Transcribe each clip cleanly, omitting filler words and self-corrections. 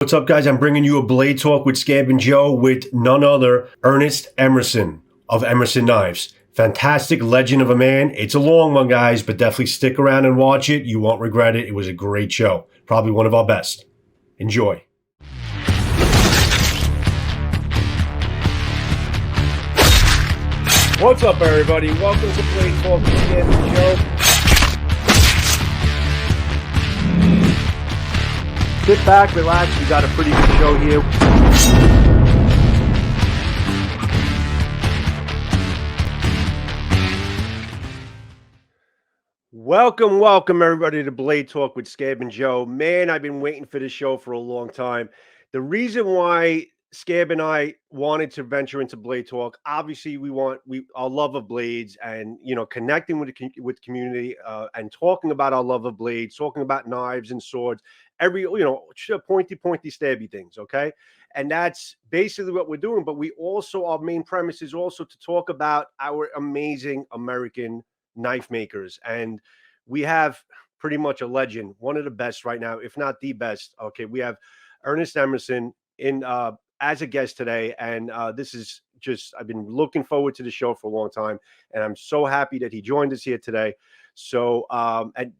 What's up, guys? I'm bringing you a Blade Talk with Scab and Joe with none other, Ernest Emerson of Emerson Knives. Fantastic legend of a man. It's a long one, guys, but definitely stick around and watch it. You won't regret it. It was a great show. Probably one of our best. Enjoy. What's up, everybody? Welcome to Blade Talk with Scab and Joe. Sit back, relax. We got a pretty good show here. Welcome, everybody, to Blade Talk with Scab and Joe. Man, I've been waiting for this show for a long time. The reason why Scab and I wanted to venture into Blade Talk, obviously, our love of blades, and connecting with community and talking about our love of blades, talking about knives and swords, every pointy stabby things. Okay, and that's basically what we're doing. But our main premise is also to talk about our amazing American knife makers, and we have pretty much a legend, one of the best right now, if not the best. Okay, we have Ernest Emerson in as a guest today, and this is just, I've been looking forward to the show for a long time, and I'm so happy that he joined us here today. So and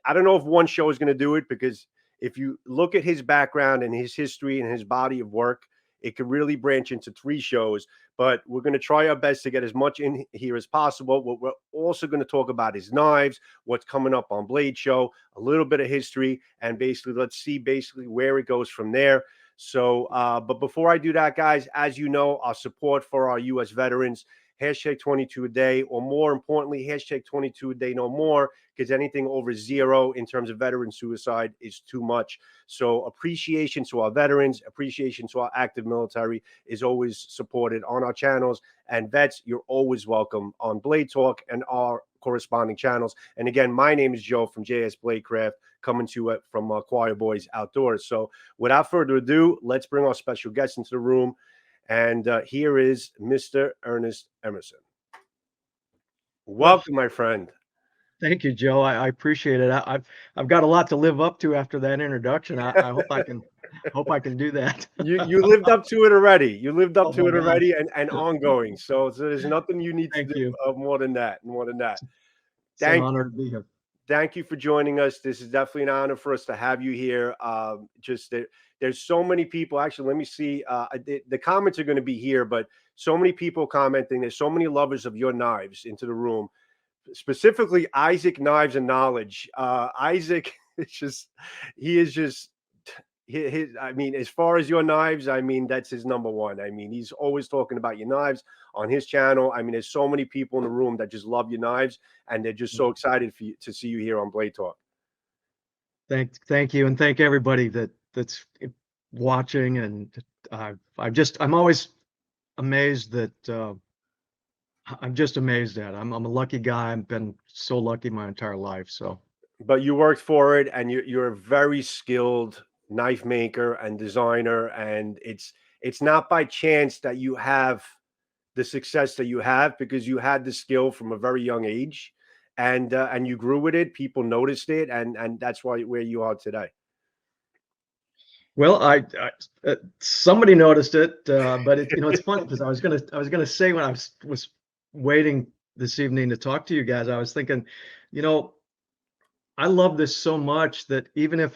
I don't know if one show is going to do it, because if you look at his background and his history and his body of work, it could really branch into 3 shows, but we're going to try our best to get as much in here as possible. What we're also going to talk about his knives, what's coming up on Blade Show, a little bit of history, and basically let's see where it goes from there. So, but before I do that, guys, as you know, our support for our U.S. veterans, hashtag 22 a day, or more importantly, hashtag 22 a day no more, because anything over 0 in terms of veteran suicide is too much. So appreciation to our veterans, appreciation to our active military is always supported on our channels. And vets, you're always welcome on Blade Talk and our corresponding channels. And again, my name is Joe from JS Bladecraft, coming to it from Choir Boys Outdoors. So without further ado, let's bring our special guest into the room. And here is Mr. Ernest Emerson. Welcome, my friend. Thank you, Joe. I appreciate it. I've got a lot to live up to after that introduction. I hope I can do that. You lived up to it already. You lived up to it already, and ongoing. So there's nothing you need to do more than that. It's an honor to be here. Thank you for joining us. This is definitely an honor for us to have you here. There's so many people. Actually, let me see. The comments are going to be here, but so many people commenting. There's so many lovers of your knives into the room, specifically Isaac Knives and Knowledge. Isaac is just I mean, as far as your knives, I mean, that's his number one. I mean, he's always talking about your knives on his channel. I mean, there's so many people in the room that just love your knives, and they're just so excited for you to see you here on Blade Talk. Thank you, and thank everybody that's watching. And I'm always amazed that I'm just amazed at. I'm a lucky guy. I've been so lucky my entire life. So, but you worked for it, and you're a very skilled knife maker and designer, and it's not by chance that you have the success that you have, because you had the skill from a very young age, and you grew with it. People noticed it, and that's why where you are today. Well, somebody noticed it, but it's funny, because I was gonna say, when I was waiting this evening to talk to you guys, I was thinking, I love this so much that even if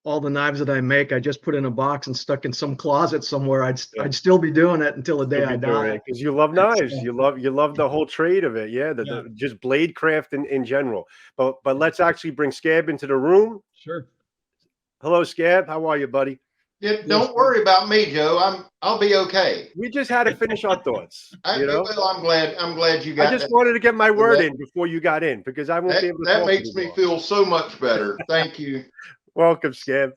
all the knives that I make, I just put in a box and stuck in some closet somewhere, I'd still be doing it until the day I die. Because you love knives, you love the whole trade of it, the just blade craft in general. But let's actually bring Scab into the room. Sure. Hello, Scab. How are you, buddy? Don't worry about me, Joe. I'll be okay. We just had to finish our thoughts. Well, I'm glad you got. I just wanted to get my word in before you got in, because I won't be able to. That makes me feel so much better. Thank you. Welcome, Scab.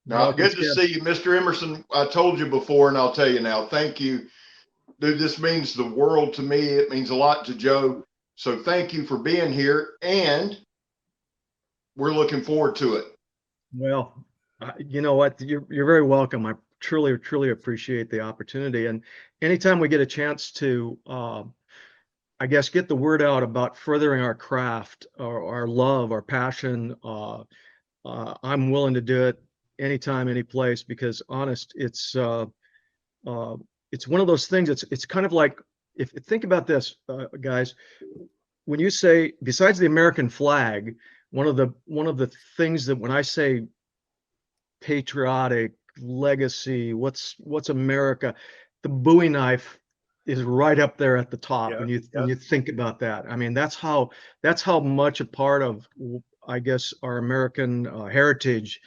No, good to see you, Mr. Emerson. I told you before, and I'll tell you now. Thank you, dude. This means the world to me. It means a lot to Joe. So thank you for being here, and we're looking forward to it. Well, you know what? You're very welcome. I truly appreciate the opportunity, and anytime we get a chance to, I guess, get the word out about furthering our craft, our love, our passion, I'm willing to do it anytime, any place, because honest, it's one of those things. It's kind of like, if think about this, guys, when you say, besides the American flag, one of the things that when I say patriotic legacy, what's America, the Bowie knife is right up there at the top. Yeah, when you yeah. when you think about that, I mean, that's how much a part of, I guess, our American heritage,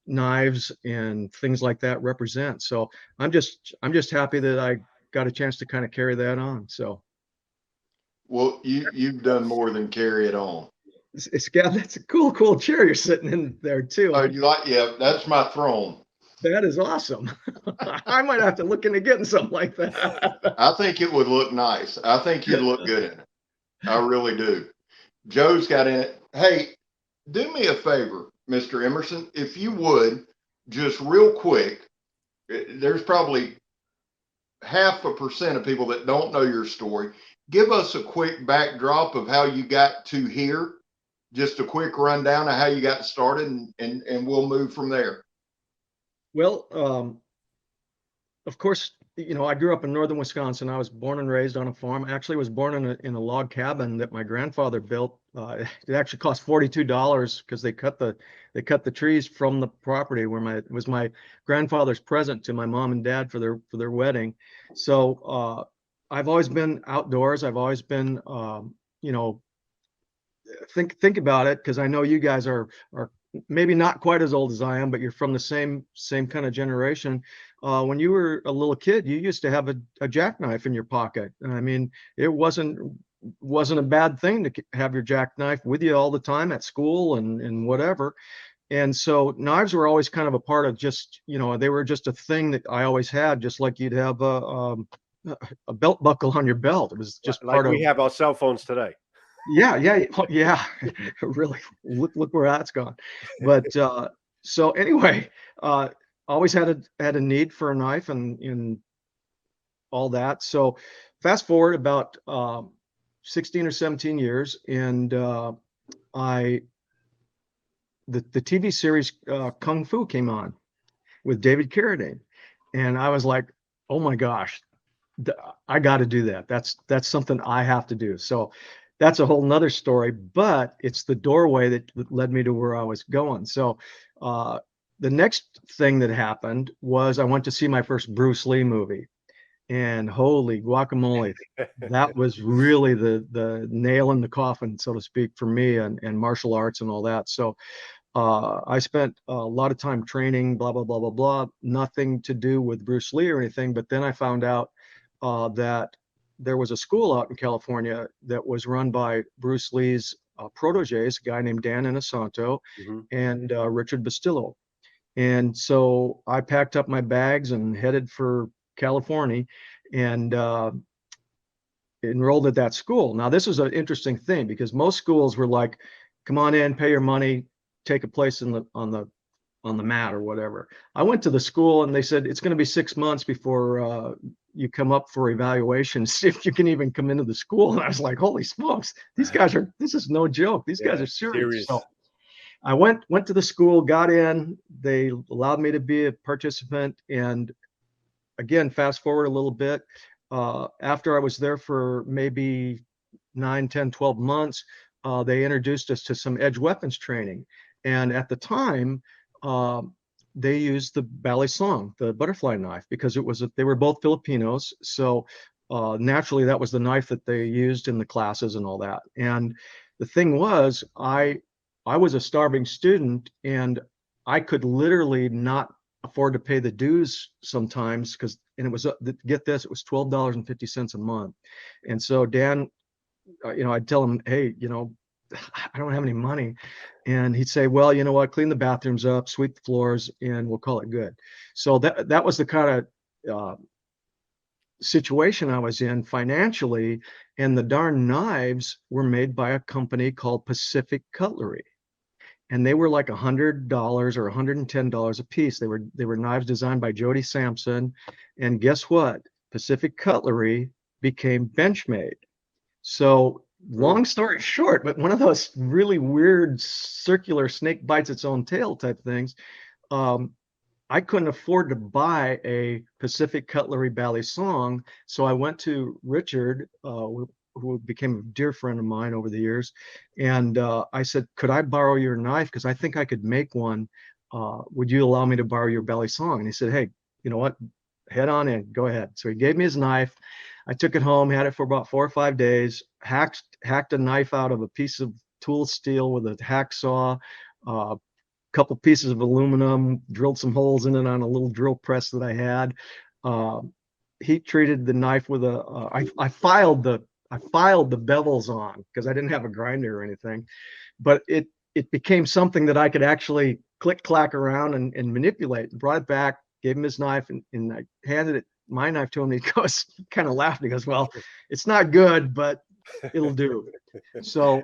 knives and things like that represent. So I'm just happy that I got a chance to kind of carry that on. So Well, you've done more than carry it on. Scab, that's a cool chair you're sitting in there too. Oh, you like? Yeah, that's my throne. That is awesome. I might have to look into getting something like that. I think it would look nice. I think you'd look good in it. I really do. Joe's got in it. Hey, do me a favor, Mr. Emerson, if you would, just real quick. There's probably 0.5% of people that don't know your story. Give us a quick backdrop of how you got to here. Just a quick rundown of how you got started, and we'll move from there. Well, of course, I grew up in northern Wisconsin. I was born and raised on a farm. I actually was born in a log cabin that my grandfather built. It actually cost $42 because they cut the trees from the property where it was my grandfather's present to my mom and dad for their wedding. So I've always been outdoors. I've always been, think about it, because I know you guys are maybe not quite as old as I am, but you're from the same kind of generation. When you were a little kid, you used to have a jackknife in your pocket. I mean, it wasn't a bad thing to have your jackknife with you all the time at school and whatever. And so knives were always kind of a part of just, they were just a thing that I always had, just like you'd have a belt buckle on your belt. It was just like part of. We have our cell phones today. Yeah. Really, look where that's gone. But so anyway, always had a need for a knife and all that. So fast forward about 16 or 17 years, and the TV series Kung Fu came on with David Carradine, and I was like, oh my gosh, I got to do that. That's something I have to do. So that's a whole nother story, but it's the doorway that led me to where I was going. So the next thing that happened was I went to see my first Bruce Lee movie, and holy guacamole, that was really the nail in the coffin, so to speak, for me and martial arts and all that. So I spent a lot of time training, blah, blah, blah, blah, blah, nothing to do with Bruce Lee or anything. But then I found out that there was a school out in California that was run by Bruce Lee's proteges, a guy named Dan Inosanto and Richard Bastillo. And so I packed up my bags and headed for California and enrolled at that school. Now, this was an interesting thing because most schools were like, come on in, pay your money, take a place on the mat or whatever. I went to the school and they said, it's going to be 6 months before you come up for evaluation, see if you can even come into the school. And I was like, holy smokes, this is no joke. These guys are serious. So I went to the school, got in, they allowed me to be a participant. And again, fast forward a little bit, after I was there for maybe 9, 10, 12 months, they introduced us to some edge weapons training. And at the time, they used the ballet song, the butterfly knife, because they were both Filipinos. So naturally, that was the knife that they used in the classes and all that. And the thing was, I was a starving student, and I could literally not afford to pay the dues sometimes and it was, get this, it was $12.50 a month. And so Dan, I'd tell him, hey, I don't have any money. And he'd say, well, you know what, clean the bathrooms up, sweep the floors, and we'll call it good. So that was the kind of situation I was in financially. And the darn knives were made by a company called Pacific Cutlery. And they were like $100 or $110 a piece. They were knives designed by Jody Sampson. And guess what? Pacific Cutlery became Benchmade. So long story short, but one of those really weird circular snake bites its own tail type things, I couldn't afford to buy a Pacific Cutlery Balisong, so I went to Richard, who became a dear friend of mine over the years, and I said, "Could I borrow your knife? Because I think I could make one. Would you allow me to borrow your Balisong?" And he said, "Hey, you know what? Head on in, go ahead." So he gave me his knife. I took it home, had it for about 4 or 5 days, hacked a knife out of a piece of tool steel with a hacksaw, couple pieces of aluminum, drilled some holes in it on a little drill press that I had. Heat treated the knife with I filed the bevels on because I didn't have a grinder or anything, but it became something that I could actually click clack around and manipulate. Brought it back, gave him his knife, and I handed my knife to him. And he goes, kind of laughed. He goes, "Well, it's not good, but it'll do." So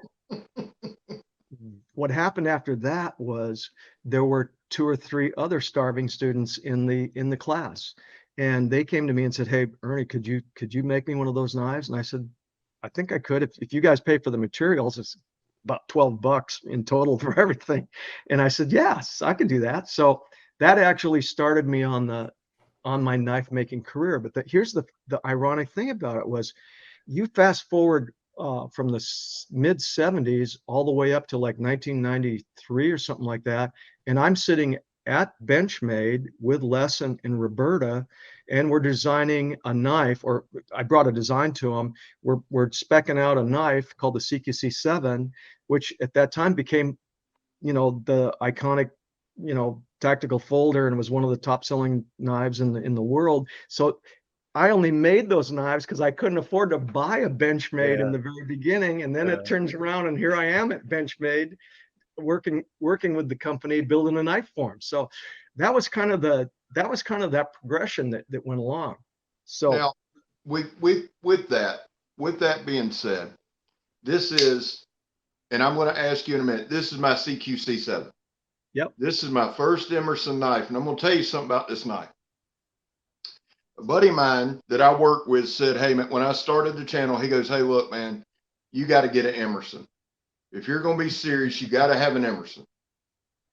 what happened after that was there were 2 or 3 other starving students in the class, and they came to me and said, "Hey, Ernie, could you make me one of those knives?" And I said, "I think I could if you guys pay for the materials. It's about $12 in total for everything." And I said, "Yes, I can do that." So that actually started me on my knife making career. But here's the ironic thing about it was, you fast forward from the mid 70s all the way up to like 1993 or something like that, and I'm sitting at Benchmade with Les and Roberta, and we're designing a knife, or I brought a design to them. We're speccing out a knife called the CQC7, which at that time became, the iconic, tactical folder, and was one of the top selling knives in the world. So I only made those knives because I couldn't afford to buy a Benchmade in the very beginning. And then it turns around and here I am at Benchmade working with the company, building a knife for them. So that was kind of that progression that went along. So now with that being said, this is, and I'm going to ask you in a minute, this is my CQC7. Yep. This is my first Emerson knife. And I'm going to tell you something about this knife. A buddy of mine that I work with said, "Hey, man," when I started the channel, he goes, "Hey, look, man, you got to get an Emerson. If you're going to be serious, you got to have an Emerson."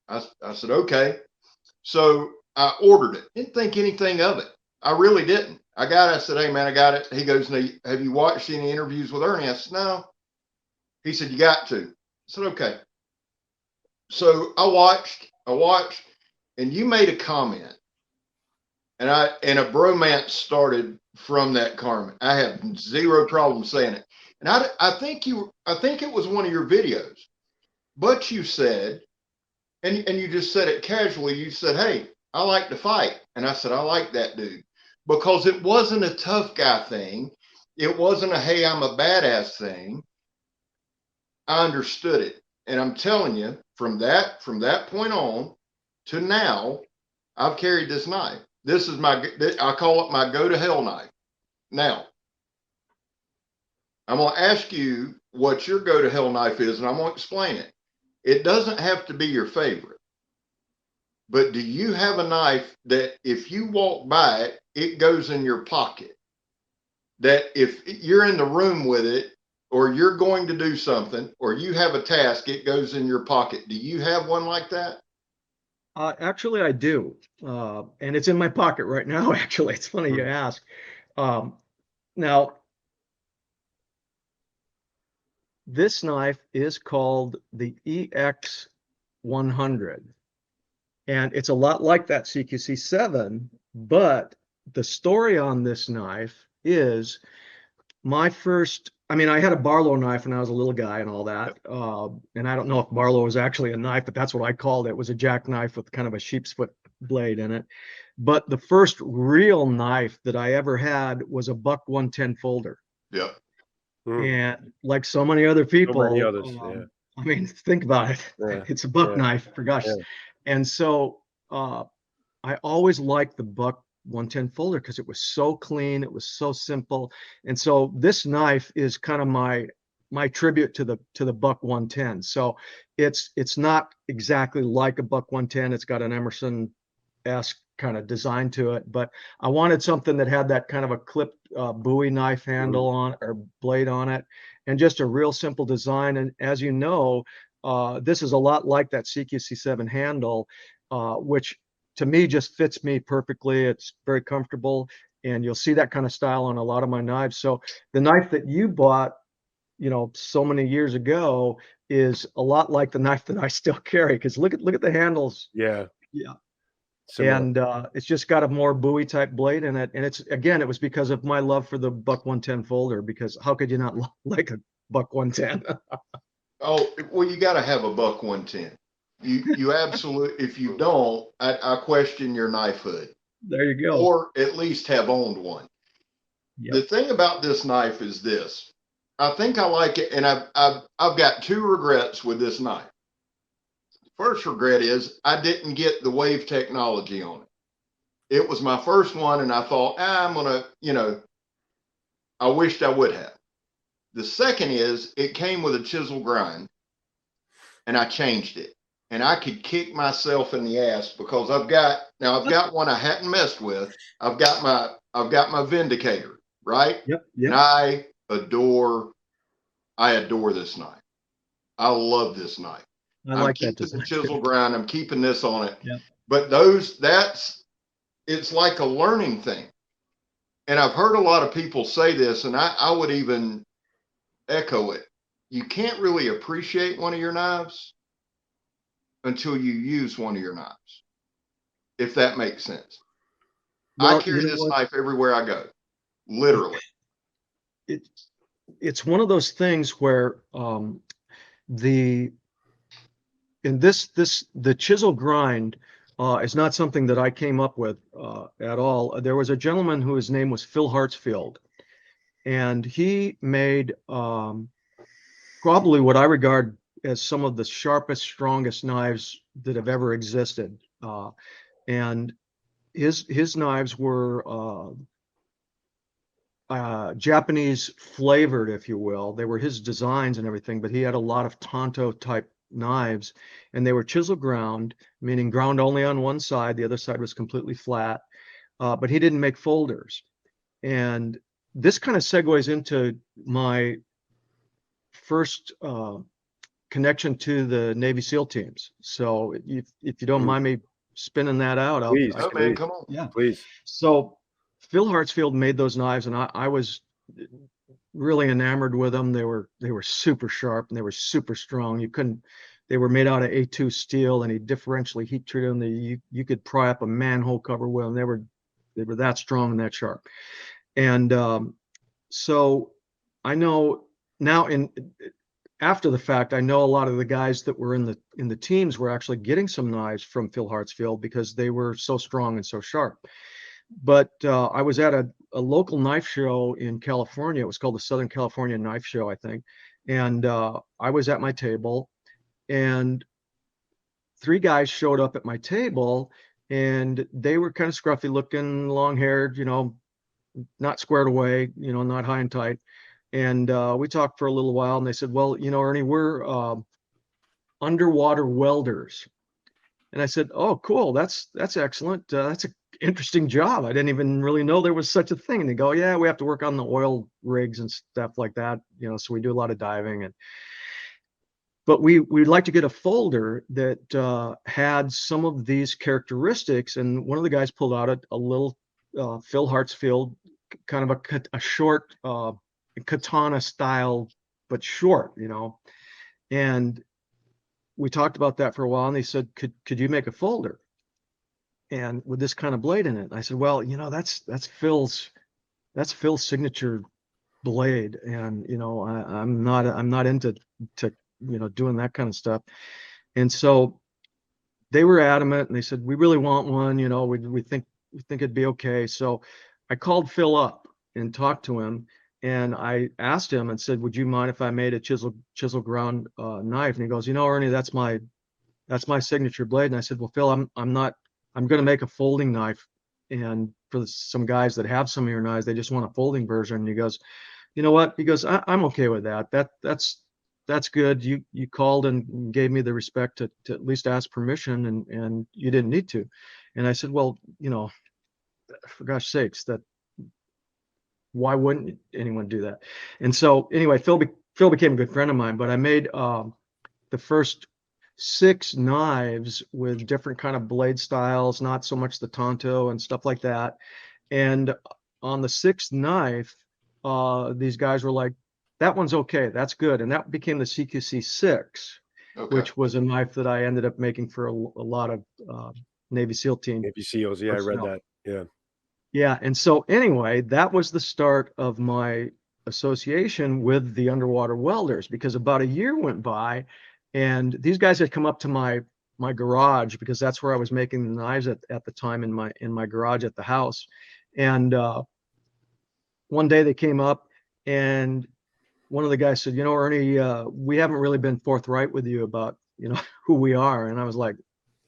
I said, "Okay." So I ordered it. Didn't think anything of it. I really didn't. I said, "Hey, man, I got it." He goes, "Now, have you watched any interviews with Ernie?" I said, "No." He said, "You got to." I said, "Okay." So I watched, and you made a comment. And a bromance started from that comment. I have zero problem saying it. And I think it was one of your videos, but you said, and you just said it casually. You said, "Hey, I like to fight." And I said, "I like that dude," because it wasn't a tough guy thing. It wasn't a, "Hey, I'm a badass" thing. I understood it. And I'm telling you, from that point on to now, I've carried this knife. This is I call it my go to hell knife. Now, I'm going to ask you what your go to hell knife is, and I'm going to explain it. It doesn't have to be your favorite, but do you have a knife that if you walk by it, it goes in your pocket? That if you're in the room with it, or you're going to do something, or you have a task, it goes in your pocket. Do you have one like that? Actually, I do, and it's in my pocket right now. Actually, it's funny you ask. Now, this knife is called the EX100, and it's a lot like that CQC7. But the story on this knife is my first. I mean, I had a Barlow knife when I was a little guy and all that. And I don't know if Barlow was actually a knife, but that's what I called it. It was a jackknife with kind of a sheep's foot blade in it. But the first real knife that I ever had was a Buck 110 folder. Yeah. And like so many other people, So many others, I mean, think about it. Yeah. It's a buck knife, for gosh. Yeah. And so I always liked the Buck 110 folder because it was so clean, it was so simple. And so this knife is kind of my tribute to the Buck 110. So it's not exactly like a Buck 110. It's got an Emerson-esque kind of design to it, but I wanted something that had that kind of a clipped Bowie knife handle on, or blade on it, and just a real simple design. And as you know, this is a lot like that CQC7 handle, which to me just fits me perfectly. It's very comfortable, and you'll see that kind of style on a lot of my knives. So the knife that you bought, so many years ago is a lot like the knife that I still carry, because look at the handles. Yeah. Yeah. Similar. And it's just got a more Bowie type blade in it. And it was because of my love for the Buck 110 folder, because how could you not like a Buck 110? Oh, well, you got to have a Buck 110. You absolutely, if you don't, I question your knifehood. There you go. Or at least have owned one. Yep. The thing about this knife is this. I think I like it, and I've got two regrets with this knife. First regret is I didn't get the wave technology on it. It was my first one, and I thought, I'm gonna, I wished I would have. The second is it came with a chisel grind, and I changed it, and I could kick myself in the ass because I've got one I hadn't messed with. I've got my Vindicator, right? Yep. And I adore this knife. I love this knife. I like that keeping design. the chisel grind. I'm keeping this on it. Yep. But it's like a learning thing. And I've heard a lot of people say this, and I would even echo it. You can't really appreciate one of your knives until you use one of your knives, if that makes sense. Well, I carry this knife everywhere I go, literally. It's one of those things where the chisel grind is not something that I came up with at all. There was a gentleman whose name was Phil Hartsfield, and he made probably what I regard as some of the sharpest, strongest knives that have ever existed. And his knives were Japanese flavored, if you will. They were his designs and everything, but he had a lot of Tonto type knives, and they were chisel ground, meaning ground only on one side. The other side was completely flat, but he didn't make folders. And this kind of segues into my first connection to the Navy SEAL teams. So if you don't mind me spinning that out, please, man, come on. Yeah, please. So Phil Hartsfield made those knives, and I was really enamored with them. They were super sharp, and they were super strong. They were made out of A2 steel, and he differentially heat treated them. You could pry up a manhole cover with them. They were that strong and that sharp. And so I know now, after the fact, I know a lot of the guys that were in the teams were actually getting some knives from Phil Hartsfield because they were so strong and so sharp. But I was at a local knife show in California. It was called the Southern California Knife Show, I think. And I was at my table, and three guys showed up at my table, and they were kind of scruffy looking, long haired, not squared away, not high and tight. And we talked for a little while, and they said, well, Ernie, we're underwater welders. And I said, oh, cool. That's excellent. That's an interesting job. I didn't even really know there was such a thing. And they go, yeah, we have to work on the oil rigs and stuff like that. So we do a lot of diving. But we'd like to get a folder that had some of these characteristics. And one of the guys pulled out a little Phil Hartsfield, kind of a short katana style, but short, and we talked about that for a while, and they said, could you make a folder and with this kind of blade in it? And I said, well, that's Phil's signature blade, and I'm not into doing that kind of stuff. And so they were adamant, and they said, we really want one, we think it'd be okay. So I called Phil up and talked to him, and I asked him and said, would you mind if I made a chisel ground knife? And he goes, Ernie, that's my signature blade. And I said, well, Phil, I'm going to make a folding knife. And for some guys that have some of your knives, they just want a folding version. And he goes, you know what? He goes, I'm okay with that. That's good. You called and gave me the respect to at least ask permission, and you didn't need to. And I said, well, for gosh sakes, why wouldn't anyone do that? And so anyway, Phil became a good friend of mine, but I made the first 6 knives with different kind of blade styles, not so much the Tonto and stuff like that. And on the 6th knife, these guys were like, that one's okay, that's good. And that became the CQC6, which was a knife that I ended up making for a lot of Navy SEAL team. Navy SEALs, yeah, personnel. I read that, yeah. Yeah, and so anyway, that was the start of my association with the underwater welders, because about a year went by and these guys had come up to my garage, because that's where I was making the knives at the time, in my garage at the house. And one day they came up and one of the guys said, Ernie, we haven't really been forthright with you about, who we are. And I was like,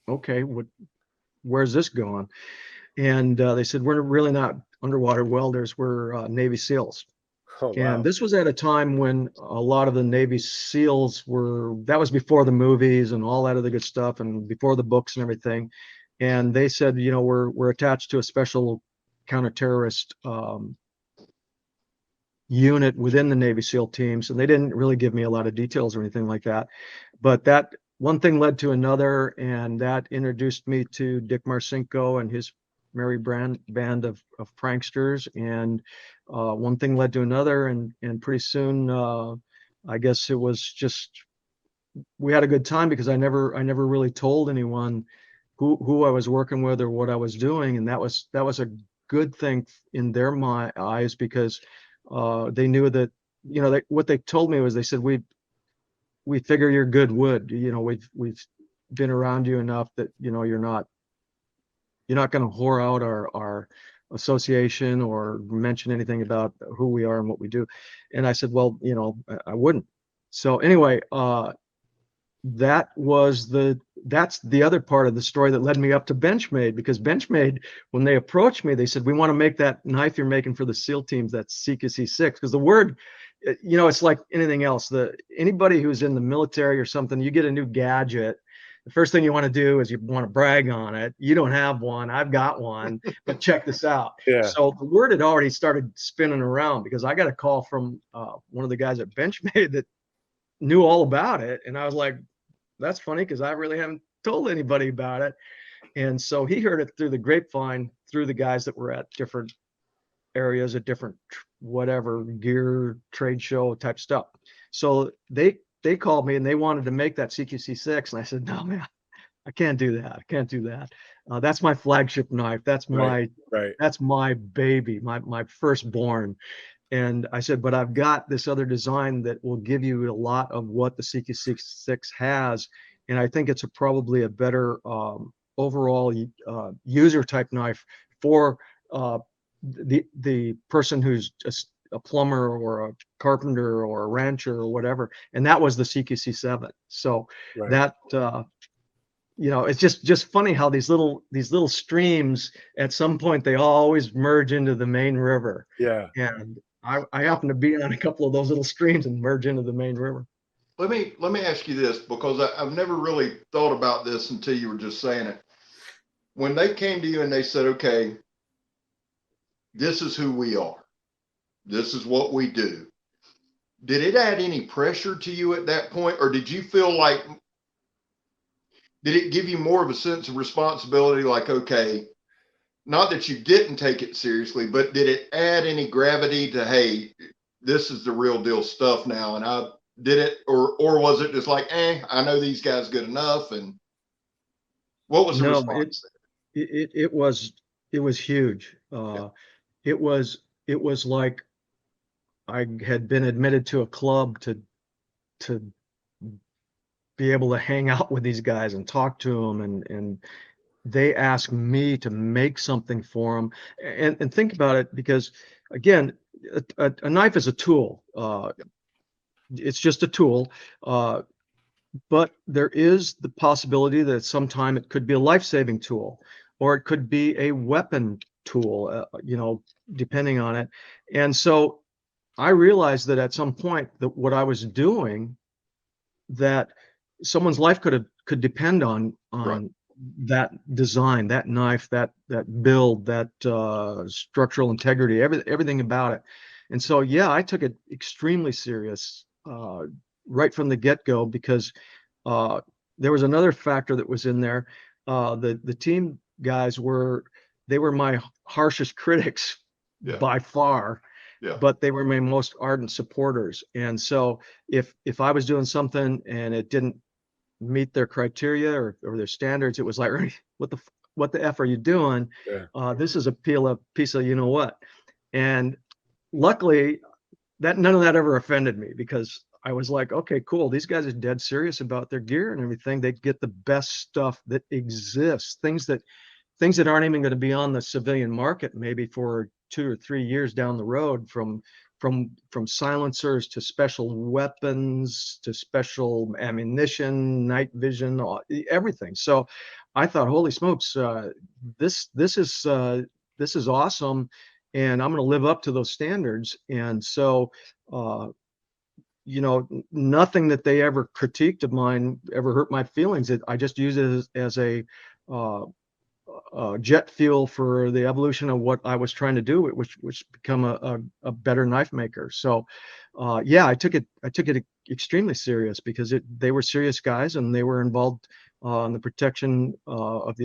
okay, where's this going? And they said, we're really not underwater welders, we're Navy SEALs. Oh, wow. And this was at a time when a lot of the Navy SEALs that was before the movies and all that other good stuff, and before the books and everything. And they said, we're attached to a special counter-terrorist unit within the Navy SEAL teams. And they didn't really give me a lot of details or anything like that. But that one thing led to another, and that introduced me to Dick Marcinko and his merry band of pranksters. And one thing led to another, and pretty soon, I guess it was just, we had a good time, because I never really told anyone who I was working with or what I was doing. And that was a good thing in their eyes, because they knew that, what they told me was, they said, we figure you're good wood. We've been around you enough that, you're not going to whore out our association or mention anything about who we are and what we do. And I said, well, I wouldn't. So anyway, that's the other part of the story that led me up to Benchmade, because Benchmade, when they approached me, they said, we want to make that knife you're making for the SEAL teams, that's CQC6, because the word, it's like anything else. Anybody who's in the military or something, you get a new gadget, the first thing you want to do is you want to brag on it. You don't have one, I've got one, but check this out. Yeah. So the word had already started spinning around, because I got a call from one of the guys at Benchmade that knew all about it. And I was like, that's funny, because I really haven't told anybody about it. And so he heard it through the grapevine, through the guys that were at different areas, at different whatever gear trade show type stuff. So they called me and they wanted to make that CQC6, and I said, no, man, I can't do that. I can't do that. That's my flagship knife. That's that's my baby, my firstborn. And I said, but I've got this other design that will give you a lot of what the CQ6 has. And I think it's probably a better overall user type knife for the person who's just a plumber or a carpenter or a rancher or whatever. And that was the CQC7. So that, it's just funny how these little streams, at some point, they always merge into the main river. Yeah. And I happen to be on a couple of those little streams and merge into the main river. Let me ask you this, because I've never really thought about this until you were just saying it. When they came to you and they said, okay, this is who we are, this is what we do, did it add any pressure to you at that point? Or did you feel like, did it give you more of a sense of responsibility? Like, okay, not that you didn't take it seriously, but did it add any gravity to, hey, this is the real deal stuff now, and I did it? Or was it just like, I know these guys good enough? And what was the response? It was huge. It was like I had been admitted to a club to be able to hang out with these guys and talk to them, and they asked me to make something for them. And think about it, because again, a knife is a tool. It's just a tool, but there is the possibility that sometime it could be a life-saving tool, or it could be a weapon tool, depending on it. And so I realized that at some point that what I was doing, that someone's life could depend on that design, that knife, that build, that structural integrity, everything about it. And so, yeah, I took it extremely serious right from the get-go, because there was another factor that was in there. The team guys were my harshest critics by far, but they were my most ardent supporters. And so if I was doing something and it didn't meet their criteria or their standards, it was like, Ernie, what the F are you doing? This is a piece of, you know what? And luckily none of that ever offended me, because I was like, okay, cool. These guys are dead serious about their gear and everything. They get the best stuff that exists, things that aren't even going to be on the civilian market maybe for 2 or 3 years down the road, from silencers to special weapons to special ammunition, night vision, everything. So I thought, holy smokes, this is awesome, and I'm going to live up to those standards. And so nothing that they ever critiqued of mine ever hurt my feelings. I just use it as a jet fuel for the evolution of what I was trying to do, which become a better knife maker. So yeah, I took it extremely serious, because they were serious guys, and they were involved in the protection of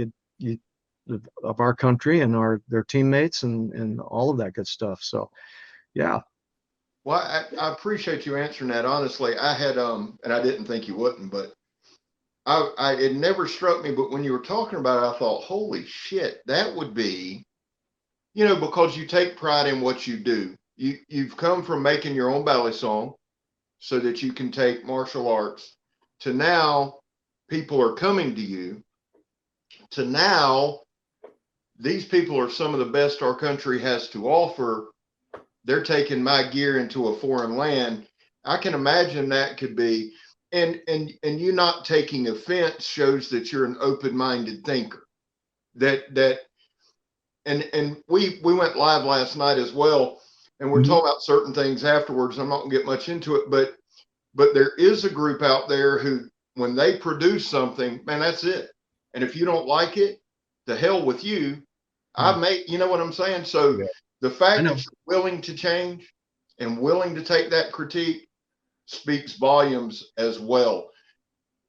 our country and their teammates and all of that good stuff. So yeah. Well, I appreciate you answering that. Honestly, I had and I didn't think you wouldn't, but it never struck me. But when you were talking about it, I thought, holy shit, that would be, because you take pride in what you do. You've come from making your own ballet song so that you can take martial arts, to now people are coming to you, to now these people are some of the best our country has to offer. They're taking my gear into a foreign land. I can imagine that could be, and you not taking offense shows that you're an open-minded thinker. And we went live last night as well, and we're talking about certain things afterwards. I'm not gonna get much into it, but there is a group out there who, when they produce something, man, that's it. And if you don't like it, the hell with you. You know what I'm saying? So the fact that you're willing to change and willing to take that critique speaks volumes as well.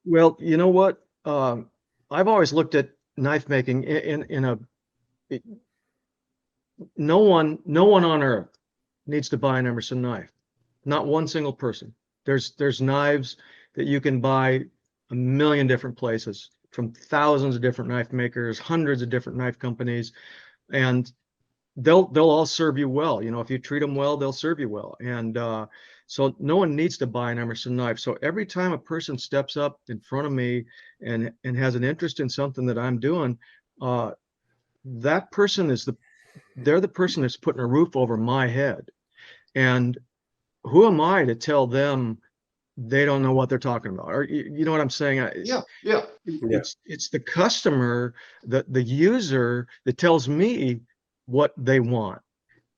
Well, you know what? I've always looked at knife making no one on earth needs to buy an Emerson knife. Not one single person. There's knives that you can buy a million different places, from thousands of different knife makers, hundreds of different knife companies, and they'll all serve you well. If you treat them well, they'll serve you well. And so no one needs to buy an Emerson knife. So every time a person steps up in front of me and has an interest in something that I'm doing, that person they're the person that's putting a roof over my head. And who am I to tell them they don't know what they're talking about? Or you know what I'm saying? Yeah. It's the customer, the user, that tells me what they want.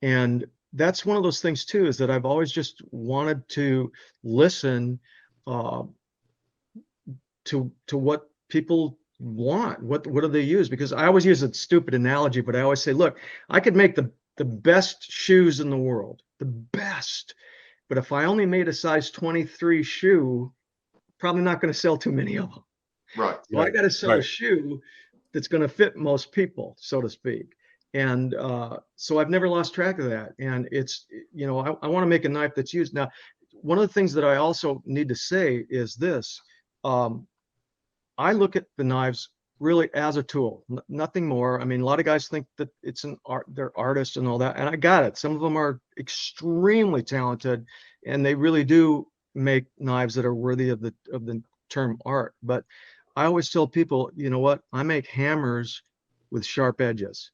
And that's one of those things too, is that I've always just wanted to listen to what people want. What do they use? Because I always use a stupid analogy, but I always say, look, I could make the best shoes in the world, the best. But if I only made a size 23 shoe, probably not going to sell too many of them. Right. So I got to sell a shoe that's going to fit most people, so to speak. And so I've never lost track of that. And it's, I want to make a knife that's used. Now, one of the things that I also need to say is this. I look at the knives really as a tool, nothing more. I mean, a lot of guys think that it's an art, they're artists and all that. And I got it. Some of them are extremely talented, and they really do make knives that are worthy of the term art. But I always tell people, you know what? I make hammers with sharp edges.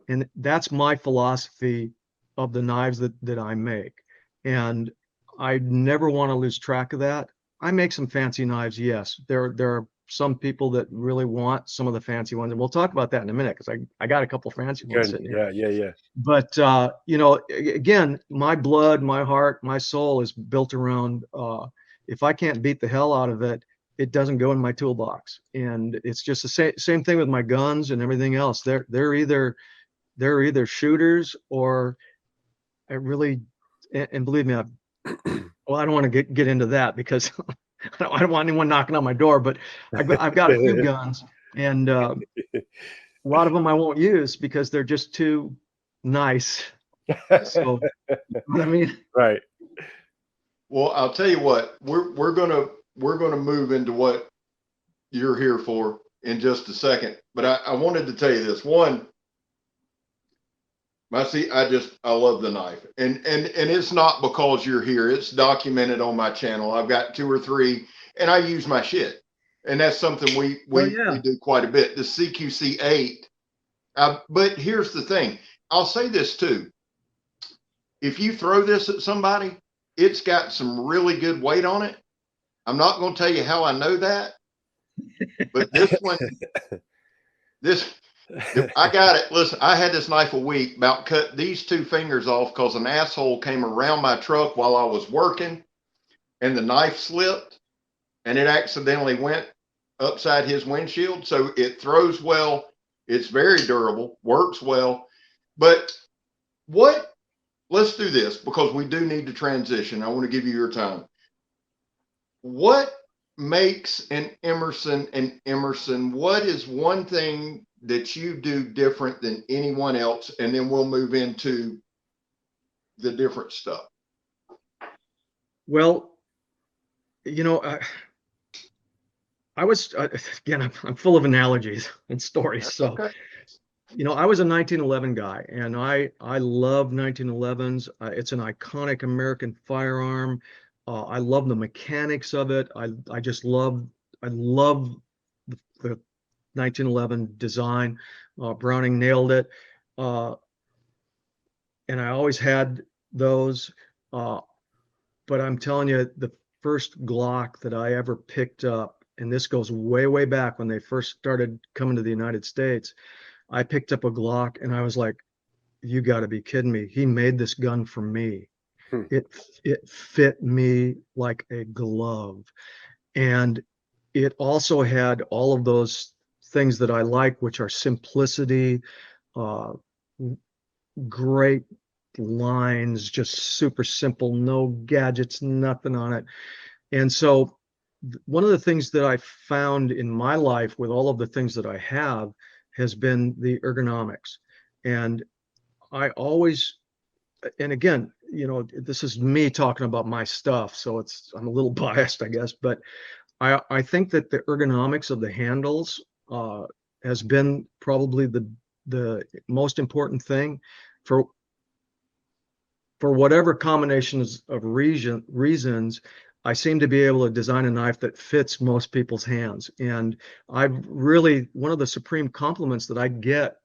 And that's my philosophy of the knives that I make. And I never want to lose track of that. I make some fancy knives, yes. There are some people that really want some of the fancy ones, and we'll talk about that in a minute, because I got a couple fancy ones sitting here. Yeah. But again, my blood, my heart, my soul is built around. If I can't beat the hell out of it, it doesn't go in my toolbox. And it's just the same thing with my guns and everything else. They're either shooters or and believe me, well, I don't want to get into that, because I don't want anyone knocking on my door, but I've got a few guns, and a lot of them I won't use because they're just too nice. So, you know what I mean? Right. Well, I'll tell you what, we're gonna move into what you're here for in just a second. But I wanted to tell you this. One, I love the knife, and it's not because you're here. It's documented on my channel. I've got 2 or 3, and I use my shit, and that's something we do quite a bit. The CQC8. But here's the thing. I'll say this too. If you throw this at somebody, it's got some really good weight on it. I'm not going to tell you how I know that, but this one, I got it. Listen, I had this knife a week, about cut these 2 fingers off because an asshole came around my truck while I was working, and the knife slipped, and it accidentally went upside his windshield. So it throws well. It's very durable, works well. But let's do this because we do need to transition. I want to give you your time. What makes an Emerson an Emerson? What is one thing that you do different than anyone else? And then we'll move into the different stuff. Well, you know, I was, again, I'm full of analogies and stories. That's so, okay. You know, I was a 1911 guy, and I love 1911s. It's an iconic American firearm. I love the mechanics of it. I love the 1911 design. Browning nailed it. And I always had those. But I'm telling you, the first Glock that I ever picked up, and this goes way, way back when they first started coming to the United States, I picked up a Glock and I was like, you got to be kidding me. He made this gun for me. It fit me like a glove. And it also had all of those things that I like, which are simplicity, great lines, just super simple, no gadgets, nothing on it. And so one of the things that I found in my life with all of the things that I have has been the ergonomics. And I always, and again, you know, this is me talking about my stuff, so I'm a little biased, I guess, but I think that the ergonomics of the handles has been probably the most important thing for whatever combinations of reasons. I seem to be able to design a knife that fits most people's hands. And I've really, one of the supreme compliments that I get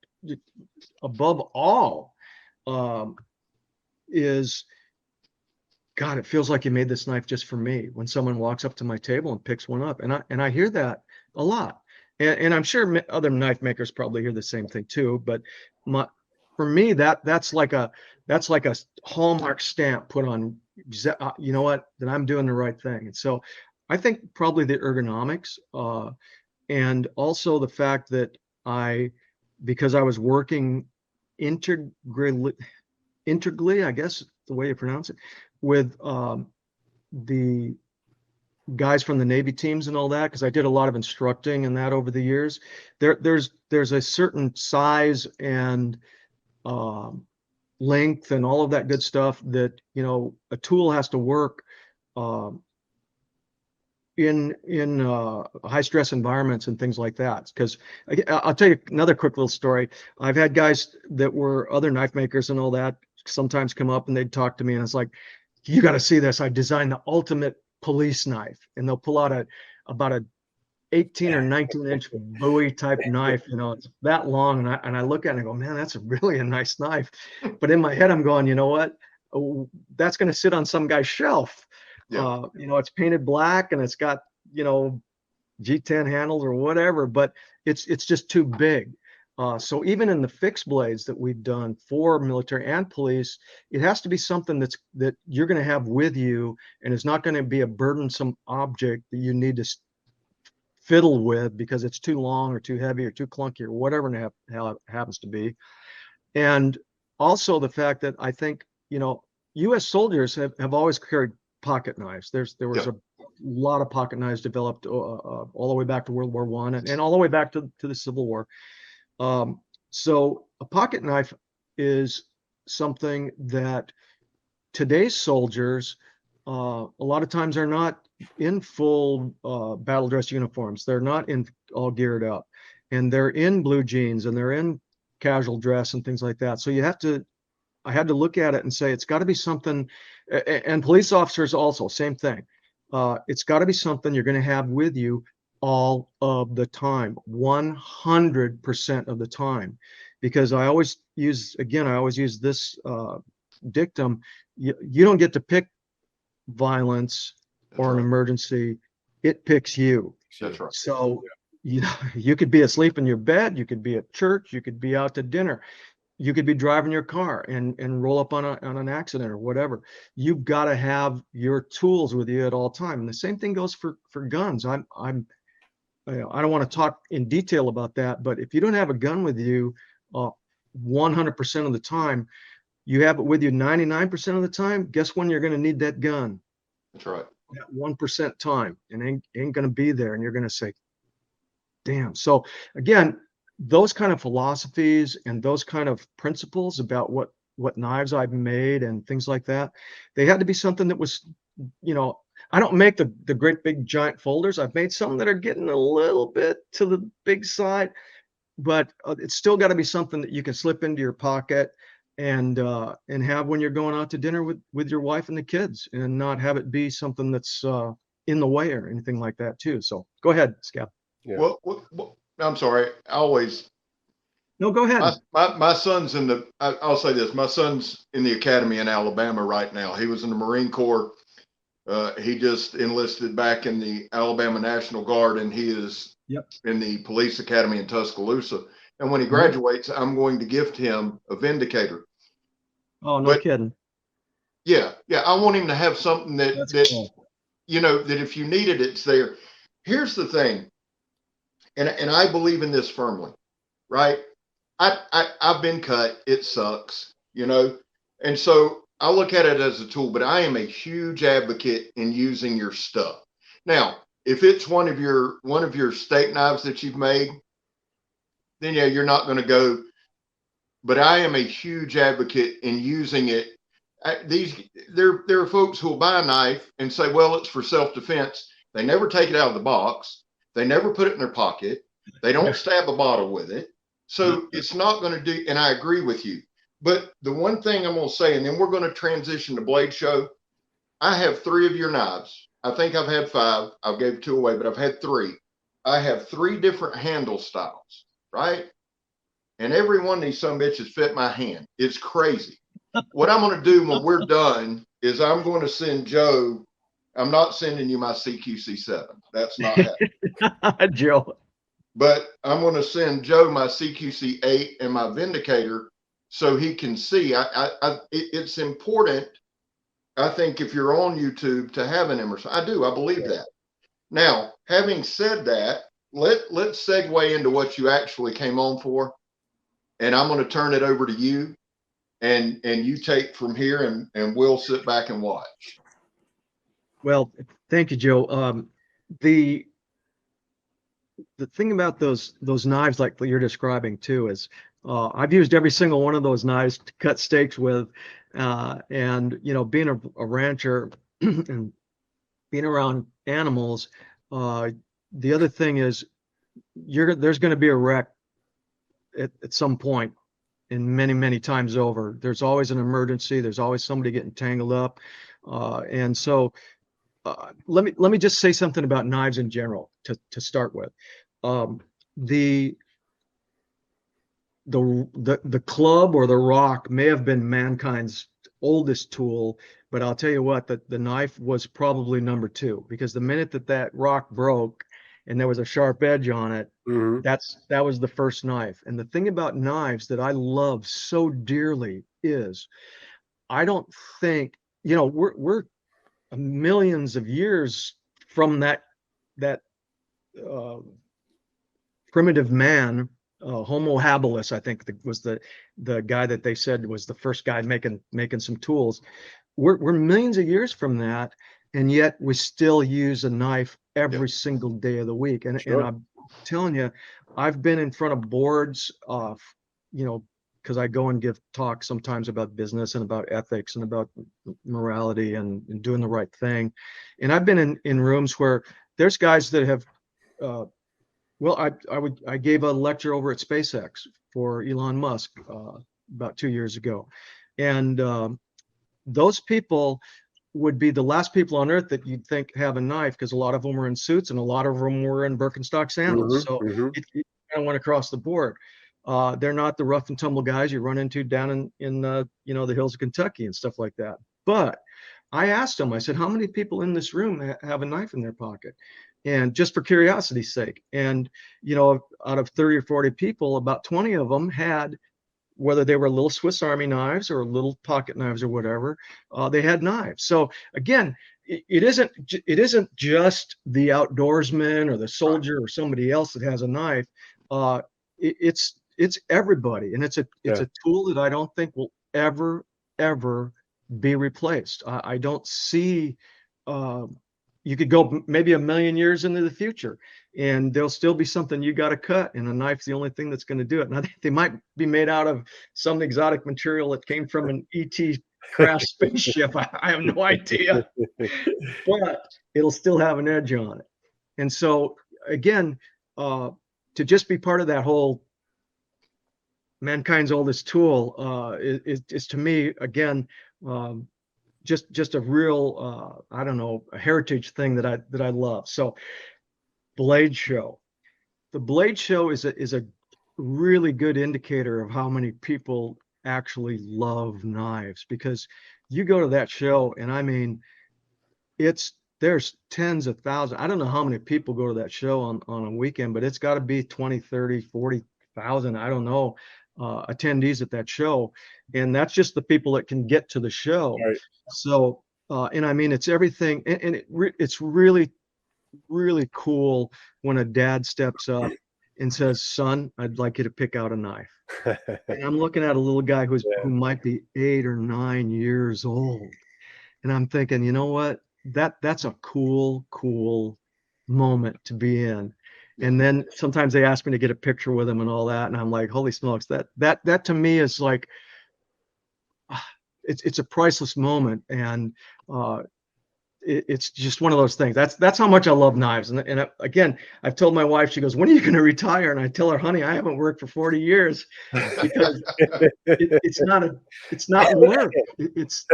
above all is, God, it feels like you made this knife just for me, when someone walks up to my table and picks one up. And I hear that a lot. And I'm sure other knife makers probably hear the same thing too. But for me, that's like a hallmark stamp put on, you know what, that I'm doing the right thing. And so I think probably the ergonomics, and also the fact that because I was working integrally, I guess the way you pronounce it, with the guys from the Navy teams and all that, because I did a lot of instructing and that over the years. There's a certain size and length and all of that good stuff that, you know, a tool has to work in high stress environments and things like that. Because I'll tell you another quick little story. I've had guys that were other knife makers and all that sometimes come up and they'd talk to me, and it's like, you got to see this. I designed the ultimate police knife, and they'll pull out about a 18 or 19-inch Bowie type knife. You know, it's that long, and I look at it and I go, man, that's really a nice knife. But in my head, I'm going, you know what? That's going to sit on some guy's shelf. Yeah. You know, it's painted black and it's got, you know, G10 handles or whatever, but it's just too big. So even in the fixed blades that we've done for military and police, it has to be something that you're going to have with you, and it's not going to be a burdensome object that you need to fiddle with because it's too long or too heavy or too clunky or whatever it happens to be. And also the fact that I think, you know, U.S. soldiers have always carried pocket knives. There was lot of pocket knives developed all the way back to World War I and all the way back to the Civil War. So a pocket knife is something that today's soldiers, a lot of times, are not in full battle dress uniforms. They're not in all geared up, and they're in blue jeans and they're in casual dress and things like that. So I had to look at it and say, it's got to be something, and police officers also, same thing. It's got to be something you're going to have with you all of the time, 100% of the time, because I always use this dictum. You don't get to pick violence or an emergency. It picks you. That's right. So, you could be asleep in your bed, you could be at church, you could be out to dinner, you could be driving your car and roll up on an accident or whatever. You've got to have your tools with you at all time. And the same thing goes for guns. I don't want to talk in detail about that, but if you don't have a gun with you 100% of the time, you have it with you 99% of the time, guess when you're going to need that gun? That's right. That 1% time, and ain't going to be there. And you're going to say, damn. So again, those kind of philosophies and those kind of principles about what knives I've made and things like that, they had to be something that was, I don't make the great big giant folders. I've made some that are getting a little bit to the big side, but it's still got to be something that you can slip into your pocket and have when you're going out to dinner with your wife and the kids, and not have it be something that's in the way or anything like that too. So go ahead, Scab. Yeah. Well, I'm sorry. No, go ahead. My son's I'll say this. My son's in the academy in Alabama right now. He was in the Marine Corps. He just enlisted back in the Alabama National Guard, and he is in the police academy in Tuscaloosa. And when he graduates, I'm going to gift him a Vindicator. Oh, no kidding. Yeah. I want him to have something that cool. That if you need it, it's there. Here's the thing, and I believe in this firmly, right? I've been cut. It sucks, and so I look at it as a tool, but I am a huge advocate in using your stuff. Now, if it's one of your steak knives that you've made, then yeah, you're not going to go. But I am a huge advocate in using it. There are folks who will buy a knife and say, well, it's for self-defense. They never take it out of the box. They never put it in their pocket. They don't stab a bottle with it. So it's not going to do, and I agree with you. But the one thing I'm going to say, and then we're going to transition to Blade Show. I have 3 of your knives. I think I've had 5. I've gave 2 away, but I've had 3. I have 3 different handle styles, right? And every one of these son of bitches fit my hand. It's crazy. What I'm going to do when we're done is I'm going to send Joe. I'm not sending you my CQC7. That's not happening. Joe. But I'm going to send Joe my CQC8 and my Vindicator so he can see. It's important, I think, if you're on YouTube, to have an Emerson. I believe that. Now, having said that, let's segue into what you actually came on for. And I'm going to turn it over to you, and you take from here, and we'll sit back and watch. Well, thank you, Joe. The thing about those knives like you're describing too is I've used every single one of those knives to cut steaks with, and being a rancher and being around animals, the other thing is there's going to be a wreck at some point, and many times over. There's always an emergency. There's always somebody getting tangled up, and so let me just say something about knives in general to start with. The club or the rock may have been mankind's oldest tool, but I'll tell you what, the knife was probably number 2, because the minute that rock broke and there was a sharp edge on it, that was the first knife. And the thing about knives that I love so dearly is, I don't think, we're millions of years from that primitive man, Homo habilis, I think was the guy that they said was the first guy making some tools. We're millions of years from that, and yet we still use a knife every single day of the week. And I'm telling you, I've been in front of boards of, you know, because I go and give talks sometimes about business and about ethics and about morality and doing the right thing. And I've been in rooms where there's guys that have, well, I gave a lecture over at SpaceX for Elon Musk about 2 years ago. And those people would be the last people on earth that you'd think have a knife, because a lot of them were in suits and a lot of them were in Birkenstock sandals. So it kind of went across the board. They're not the rough and tumble guys you run into down in the, you know, the hills of Kentucky and stuff like that. But I asked them, I said, how many people in this room have a knife in their pocket? And just for curiosity's sake. And, you know, out of 30 or 40 people, about 20 of them had, whether they were little Swiss Army knives or little pocket knives or whatever, they had knives. So again, it isn't just the outdoorsman or the soldier or somebody else that has a knife. It's everybody, and it's a tool that I don't think will ever be replaced. I don't see. You could go maybe 1,000,000 years into the future, and there'll still be something you got to cut, and a knife's the only thing that's going to do it. And I think they might be made out of some exotic material that came from an ET crashed spaceship. I have no idea, but it'll still have an edge on it. And so again, to just be part of that whole mankind's oldest tool is to me, again, just a real I don't know, a heritage thing that I love. So blade show. The blade show is a really good indicator of how many people actually love knives, because you go to that show and I mean, there's tens of thousands. I don't know how many people go to that show on a weekend, but it's got to be 20, 30, 40,000. I don't know, attendees at that show. And that's just the people that can get to the show. Right. So, and I mean, it's everything. And it's really, really cool when a dad steps up and says, son, I'd like you to pick out a knife. And I'm looking at a little guy who might be 8 or 9 years old. And I'm thinking, you know what? That's a cool moment to be in. And then sometimes they ask me to get a picture with them and all that. And I'm like, holy smokes, that to me is like, it's a priceless moment. And it's just one of those things. That's how much I love knives. And again, I've told my wife, she goes, when are you going to retire? And I tell her, honey, I haven't worked for 40 years because it's not work. It's,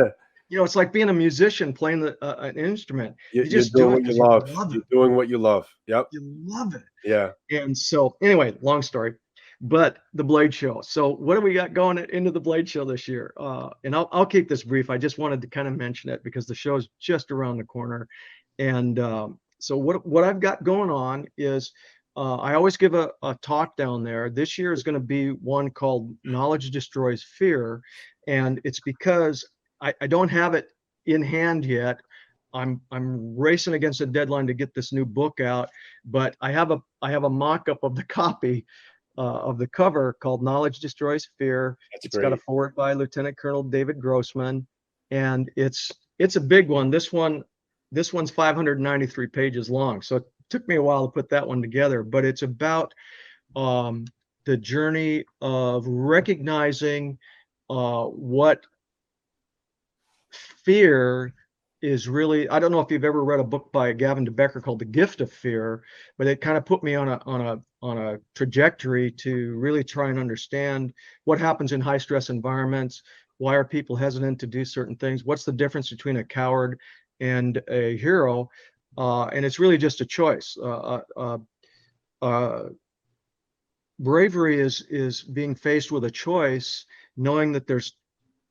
you know, it's like being a musician playing an instrument. You just doing do what you love. You're doing what you love. Yep. You love it. Yeah. And so anyway, long story, but the blade show. So what do we got going into the blade show this year? And I'll keep this brief. I just wanted to kind of mention it because the show's just around the corner. And so what I've got going on is I always give a talk down there. This year is going to be one called Knowledge Destroys Fear. And it's because I don't have it in hand yet. I'm racing against a deadline to get this new book out, but I have a mock-up of the copy of the cover called Knowledge Destroys Fear. It's got a foreword by Lieutenant Colonel David Grossman, and it's a big one. This one's 593 pages long, so it took me a while to put that one together. But it's about the journey of recognizing what fear is really. I don't know if you've ever read a book by Gavin DeBecker called The Gift of Fear, but it kind of put me on a trajectory to really try and understand what happens in high stress environments. Why are people hesitant to do certain things? What's the difference between a coward and a hero? And it's really just a choice. Bravery is being faced with a choice, knowing that there's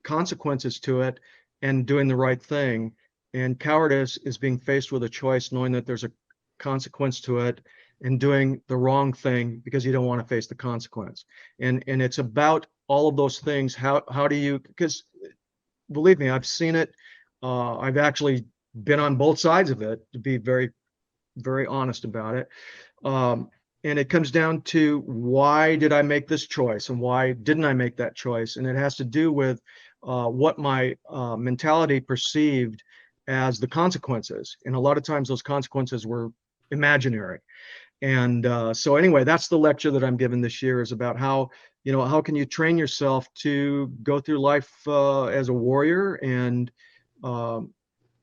consequences to it, and doing the right thing. And cowardice is being faced with a choice, knowing that there's a consequence to it, and doing the wrong thing because you don't want to face the consequence. And it's about all of those things. How do you, because believe me, I've seen it. I've actually been on both sides of it, to be very, very honest about it. And it comes down to, why did I make this choice and why didn't I make that choice? And it has to do with what my mentality perceived as the consequences. And a lot of times those consequences were imaginary. And so anyway, that's the lecture that I'm giving this year, is about how, how can you train yourself to go through life as a warrior, and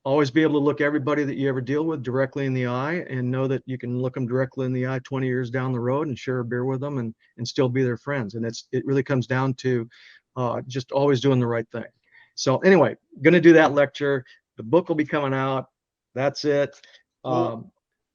always be able to look everybody that you ever deal with directly in the eye, and know that you can look them directly in the eye 20 years down the road and share a beer with them, and still be their friends. And it really comes down to just always doing the right thing. So anyway, going to do that lecture. The book will be coming out. That's it. Well,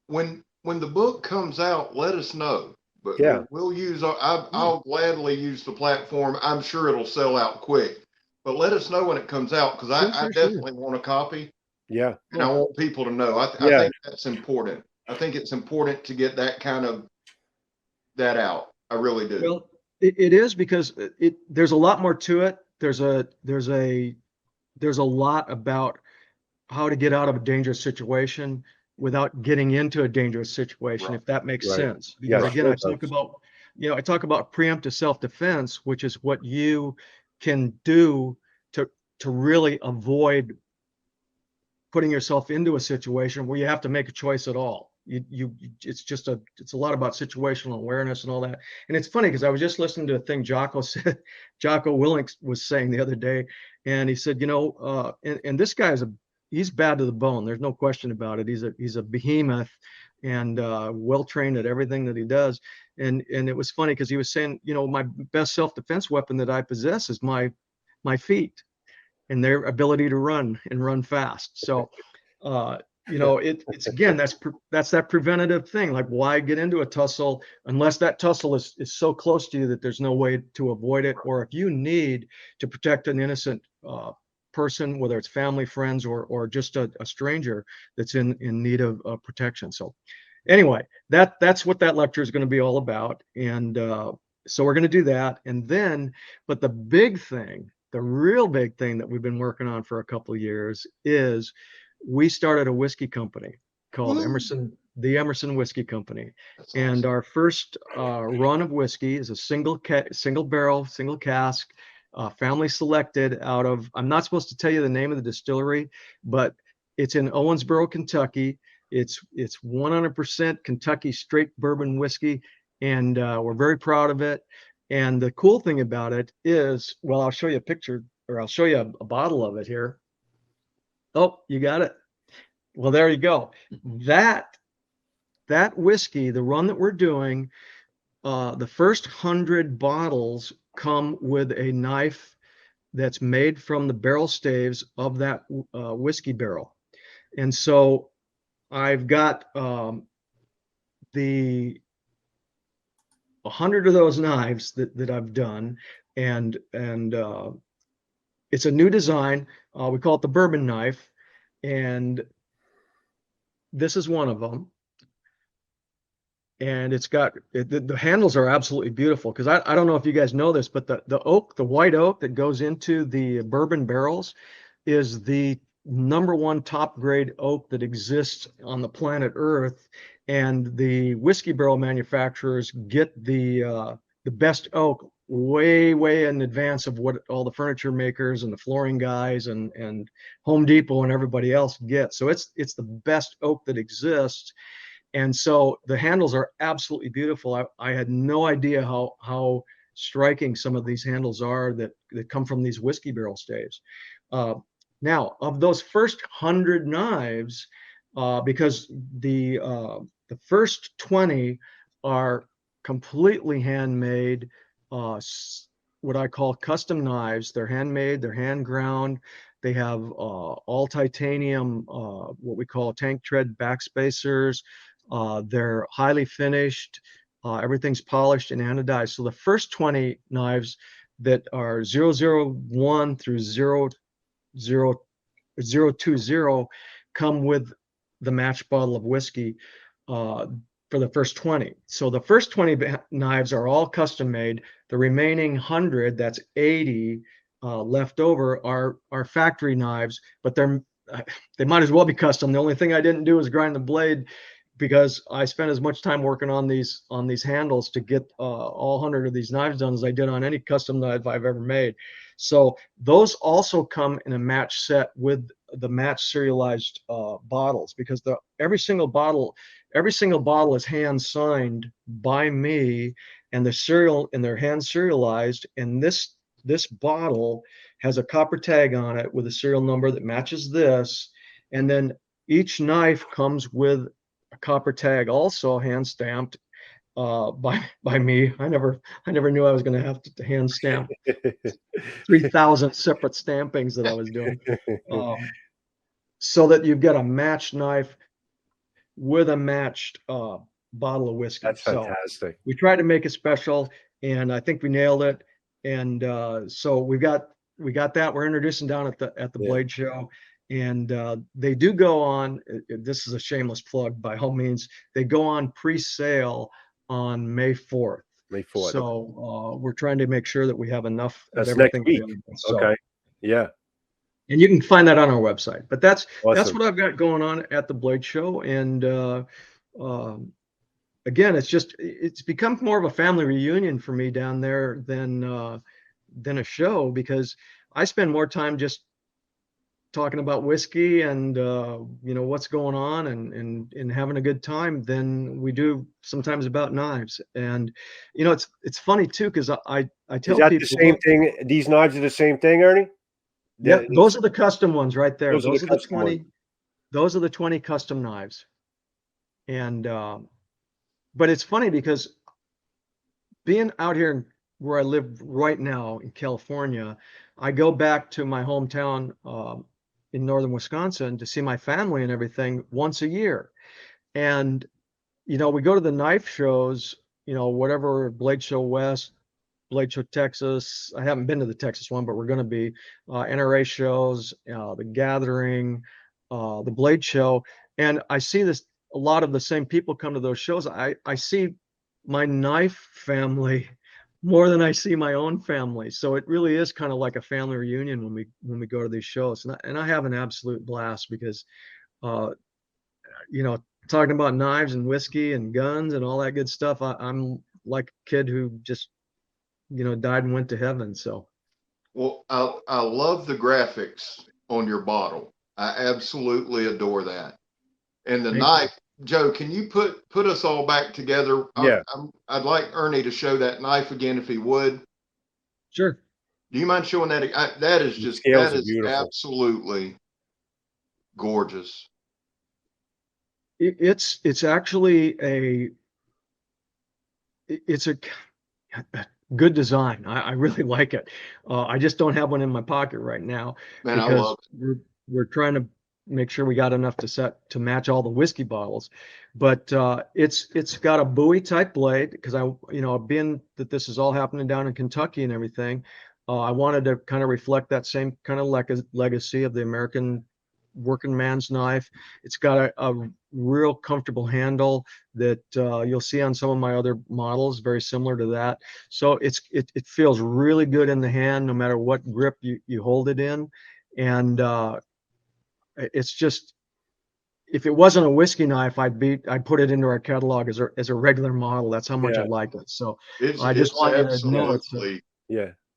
when the book comes out, let us know. But Yeah, we'll use, I'll gladly use the platform. I'm sure it'll sell out quick, but let us know when it comes out, because I definitely want a copy. yeah, And I want people to know. I think that's important. I think it's important to get that kind of that out. I really do. Well, it is, because there's a lot more to it. There's a lot about how to get out of a dangerous situation without getting into a dangerous situation, if that makes sense. Because again, I talk about preemptive self-defense, which is what you can do to really avoid putting yourself into a situation where you have to make a choice at all. It's a lot about situational awareness and all that. And it's funny, because I was just listening to a thing Jocko Willink was saying the other day, and he said, and this guy he's bad to the bone. There's no question about it. He's a behemoth, and well trained at everything that he does. And it was funny, because he was saying, my best self-defense weapon that I possess is my feet, and their ability to run and run fast. So, it's again, that's that preventative thing. Like, why get into a tussle unless that tussle is so close to you that there's no way to avoid it, or if you need to protect an innocent person, whether it's family, friends, or just a stranger that's in need of protection. So, anyway, that's what that lecture is going to be all about. And so we're going to do that, and then, but the real big thing that we've been working on for a couple of years is we started a whiskey company called the Emerson Whiskey Company. And our first run of whiskey is a single barrel, single cask, family selected out of, I'm not supposed to tell you the name of the distillery, but it's in Owensboro, Kentucky. It's 100% Kentucky straight bourbon whiskey, and we're very proud of it. And the cool thing about it is, well, I'll show you a picture, or I'll show you a bottle of it here. Oh, you got it. Well, there you go. That whiskey, the run that we're doing, the first 100 bottles come with a knife that's made from the barrel staves of that whiskey barrel. And so I've got the 100 of those knives that I've done, and it's a new design. We call it the bourbon knife, and this is one of them. And it's got the handles are absolutely beautiful, because I don't know if you guys know this, but the white oak that goes into the bourbon barrels is the #1 top grade oak that exists on the planet Earth. And the whiskey barrel manufacturers get the best oak way in advance of what all the furniture makers and the flooring guys and Home Depot and everybody else get. So it's the best oak that exists. And so the handles are absolutely beautiful. I had no idea how striking some of these handles are that come from these whiskey barrel staves. Now, of those first 100 knives, because the first 20 are completely handmade, what I call custom knives. They're handmade, they're hand ground. They have all titanium, what we call tank tread backspacers. They're highly finished. Everything's polished and anodized. So the first 20 knives that are 001 through 020 come with the match bottle of whiskey for the first 20. So the first 20 knives are all custom made. The remaining 100, that's 80 left over, are factory knives, but they might as well be custom. The only thing I didn't do is grind the blade, because I spent as much time working on these handles to get all 100 of these knives done as I did on any custom knife I've ever made. So those also come in a match set with the match serialized bottles, because every single bottle is hand signed by me, and they're hand serialized. And this bottle has a copper tag on it with a serial number that matches this, and then each knife comes with a copper tag, also hand stamped by me. I never knew I was going to have to hand stamp 3,000 separate stampings that I was doing, so that you've got a matched knife with a matched bottle of whiskey. That's fantastic. So we tried to make it special, and I think we nailed it. And so we got that. We're introducing down at the Blade Show, and they do go on. This is a shameless plug by all means. They go on pre-sale on May 4th. May 4th. So we're trying to make sure that we have enough That's of everything. next week. So, okay. Yeah. and you can find that on our website. But that's Awesome. what I've got going on at the Blade Show. And again, it's become more of a family reunion for me down there than a show, because I spend more time just talking about whiskey and what's going on and having a good time than we do sometimes about knives. And it's funny too, because I tell Is that people, the same thing? These knives are the same thing, Ernie? Yeah, those are the custom ones right there. Those are the 20 ones. Those are the 20 custom knives. And but it's funny because being out here where I live right now in California, I go back to my hometown in northern Wisconsin to see my family and everything once a year. And we go to the knife shows, whatever, Blade Show West, Blade Show Texas. I haven't been to the Texas one, but we're going to be NRA shows, the Gathering, the Blade Show, and I see a lot of the same people come to those shows. I see my knife family more than I see my own family. So it really is kind of like a family reunion when we go to these shows, and I have an absolute blast, because talking about knives and whiskey and guns and all that good stuff, I'm like a kid who just died and went to heaven. So well, I love the graphics on your bottle. I absolutely adore that. And the knife, Joe, can you put us all back together? Yeah. I'd like Ernie to show that knife again, if he would. Sure. Do you mind showing that? That is beautiful. Absolutely gorgeous. It's actually it's a good design. I really like it. I just don't have one in my pocket right now. Man, I love it. We're trying to make sure we got enough to match all the whiskey bottles, but it's got a Bowie type blade, because being that this is all happening down in Kentucky and everything, I wanted to kind of reflect that same kind of legacy of the American working man's knife. It's got a real comfortable handle that you'll see on some of my other models, very similar to that. So it feels really good in the hand, no matter what grip you hold it in. And it's just, if it wasn't a whiskey knife, I'd put it into our catalog as a regular model. That's how much I like it. So I just wanted to know it's lovely.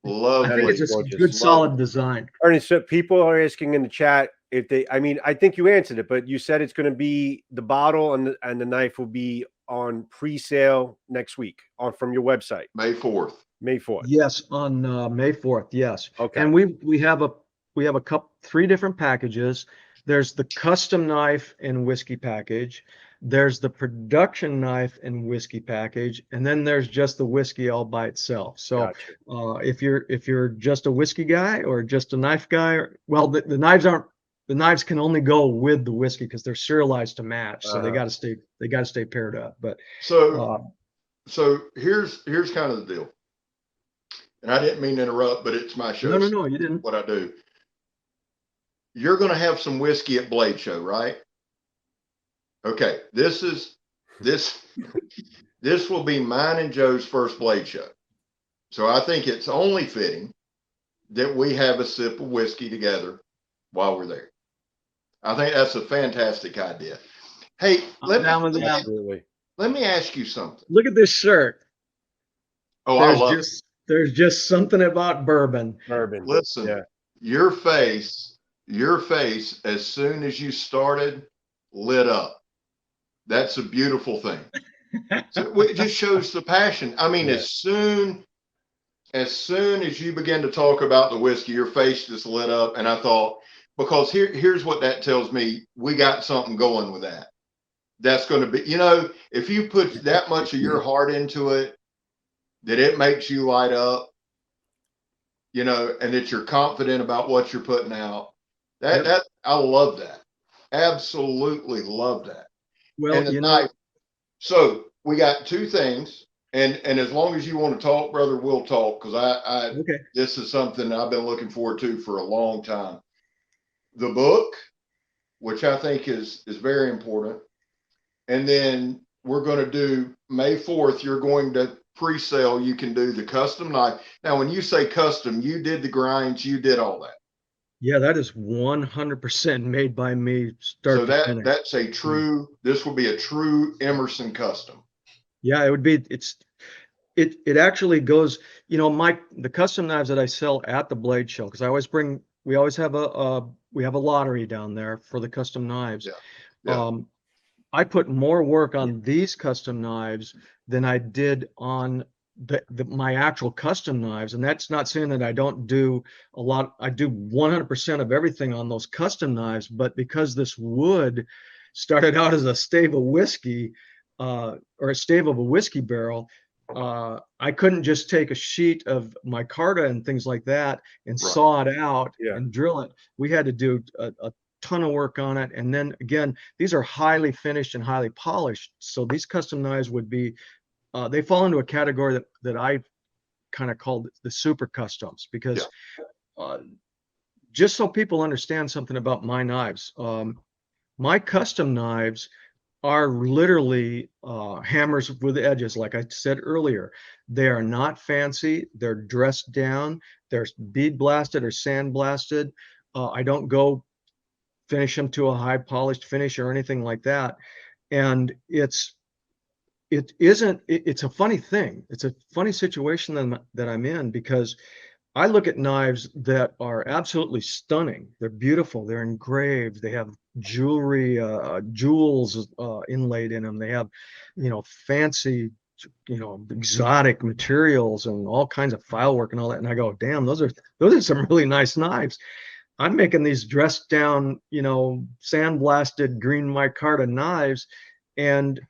I think it's a good solid design. Ernie, so people are asking in the chat if I think you answered it, but you said it's going to be the bottle and the knife will be on pre-sale next week from your website. May 4th. May 4th. Yes, on May 4th. Yes. Okay. And we have a couple, 3 different packages. There's the custom knife and whiskey package. There's the production knife and whiskey package, and then there's just the whiskey all by itself. So if you're just a whiskey guy or just a knife guy, the knives can only go with the whiskey because they're serialized to match. So they got to stay paired up. But so here's kind of the deal. And I didn't mean to interrupt, but it's my show. No, you didn't. What I do. You're going to have some whiskey at Blade Show, right? Okay. This will be mine and Joe's first Blade Show. So I think it's only fitting that we have a sip of whiskey together while we're there. I think that's a fantastic idea. Hey, let me ask you something. Look at this shirt. Oh, I love it. There's just something about bourbon. Listen, your face your face, as soon as you started, lit up. That's a beautiful thing. So it just shows the passion. I mean, as soon as you begin to talk about the whiskey, your face just lit up. And I thought, because here's what that tells me. We got something going with that. That's going to be, if you put that much of your heart into it, that it makes you light up, and that you're confident about what you're putting out. That I love that. Absolutely love that. Well, and the knife. So we got two things, and as long as you want to talk, brother, we'll talk, because this is something I've been looking forward to for a long time. The book, which I think is very important, and then we're going to do May 4th. You're going to pre-sale. You can do the custom knife. Now, when you say custom, you did the grinds, you did all that. Yeah, that is 100% made by me, start to finish. That's a true. This will be a true Emerson custom. Yeah, it would be. It actually goes. The custom knives that I sell at the blade show, because we always have a lottery down there for the custom knives. Yeah. I put more work on these custom knives than I did on my actual custom knives. And that's not saying that I don't do a lot. I do 100% of everything on those custom knives, but because this wood started out as a stave of whiskey, or a stave of a whiskey barrel, I couldn't just take a sheet of micarta and things like that and saw it out and drill it. We had to do a ton of work on it. And then again, these are highly finished and highly polished. So these custom knives would be, they fall into a category that I kind of called the super customs, because just so people understand something about my knives, my custom knives are literally hammers with edges. Like I said earlier, they are not fancy. They're dressed down. They're bead blasted or sand blasted. I don't go finish them to a high polished finish or anything like that. And it's a funny thing. It's a funny situation that I'm in, because I look at knives that are absolutely stunning. They're beautiful. They're engraved. They have jewelry, jewels inlaid in them. They have, fancy, exotic materials and all kinds of file work and all that. And I go, damn, those are some really nice knives. I'm making these dressed down, sandblasted green micarta knives, and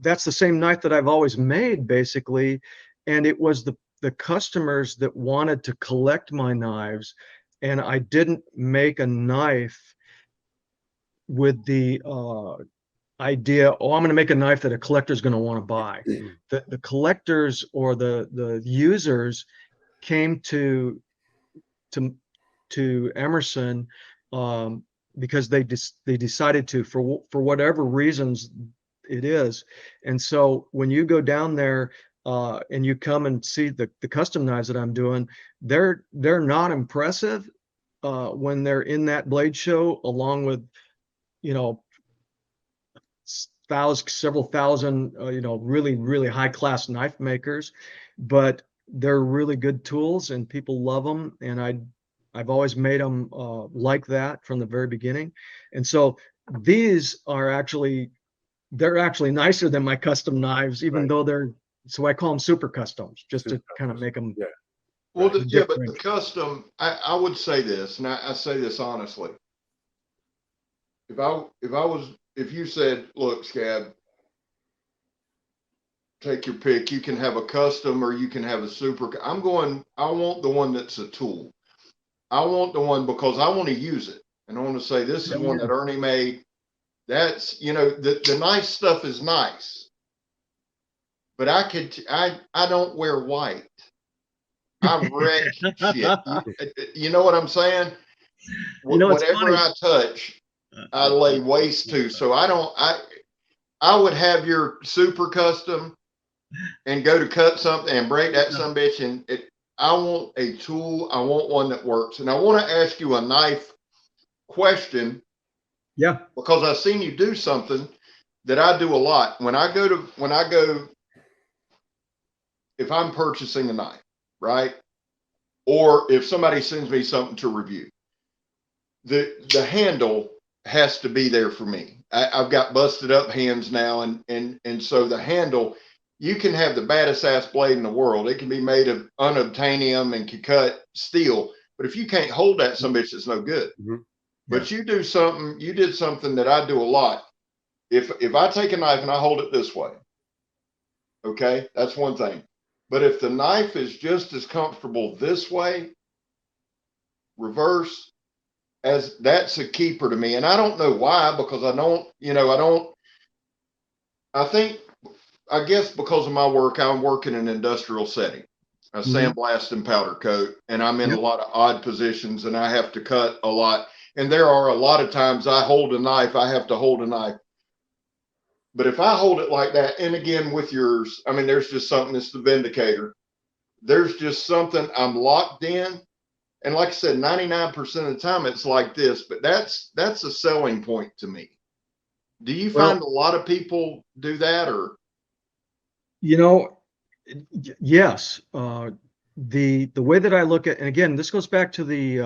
that's the same knife that I've always made, basically. And it was the customers that wanted to collect my knives, and I didn't make a knife with the idea, I'm going to make a knife that a collector's going to want to buy. The collectors or the users came to Emerson because they decided to, for whatever reasons it is. And so when you go down there and you come and see the custom knives that I'm doing, they're not impressive when they're in that blade show, along with several thousand really, really high class knife makers, but they're really good tools and people love them. And I've always made them like that from the very beginning. And so these are they're actually nicer than my custom knives, even though so I call them super customs, just to kind of make them. Well, but the custom, I would say this, and I say this honestly. If you said, look, Scab, take your pick, you can have a custom or you can have a super, I want the one that's a tool. I want the one because I want to use it. And I want to say, this is one that Ernie made. That's, the nice stuff is nice, but I don't wear white. I wreck shit. You know what I'm saying? Whatever I touch, I lay waste to. So I would have your super custom and go to cut something and break that some bitch. And I want a tool. I want one that works. And I want to ask you a knife question. Yeah. Because I've seen you do something that I do a lot. When I go, if I'm purchasing a knife, right? Or if somebody sends me something to review, the handle has to be there for me. I've got busted up hands now, and so the handle, you can have the baddest ass blade in the world. It can be made of unobtainium and can cut steel, but if you can't hold that, some bitch, it's no good. Mhm. But you did something that I do a lot. If I take a knife and I hold it this way, okay, that's one thing. But if the knife is just as comfortable this way, reverse, as that's a keeper to me. And I don't know why, because I guess because of my work, I'm working in an industrial setting. I sandblast and powder coat, and I'm in a lot of odd positions, and I have to cut a lot. And there are a lot of times I have to hold a knife. But if I hold it like that, and again with yours, I mean, there's just something, it's the Vindicator. There's just something, I'm locked in. And like I said, 99% of the time it's like this, but that's a selling point to me. Do you find a lot of people do that, or? Yes. The way that I look at, and again, this goes back to the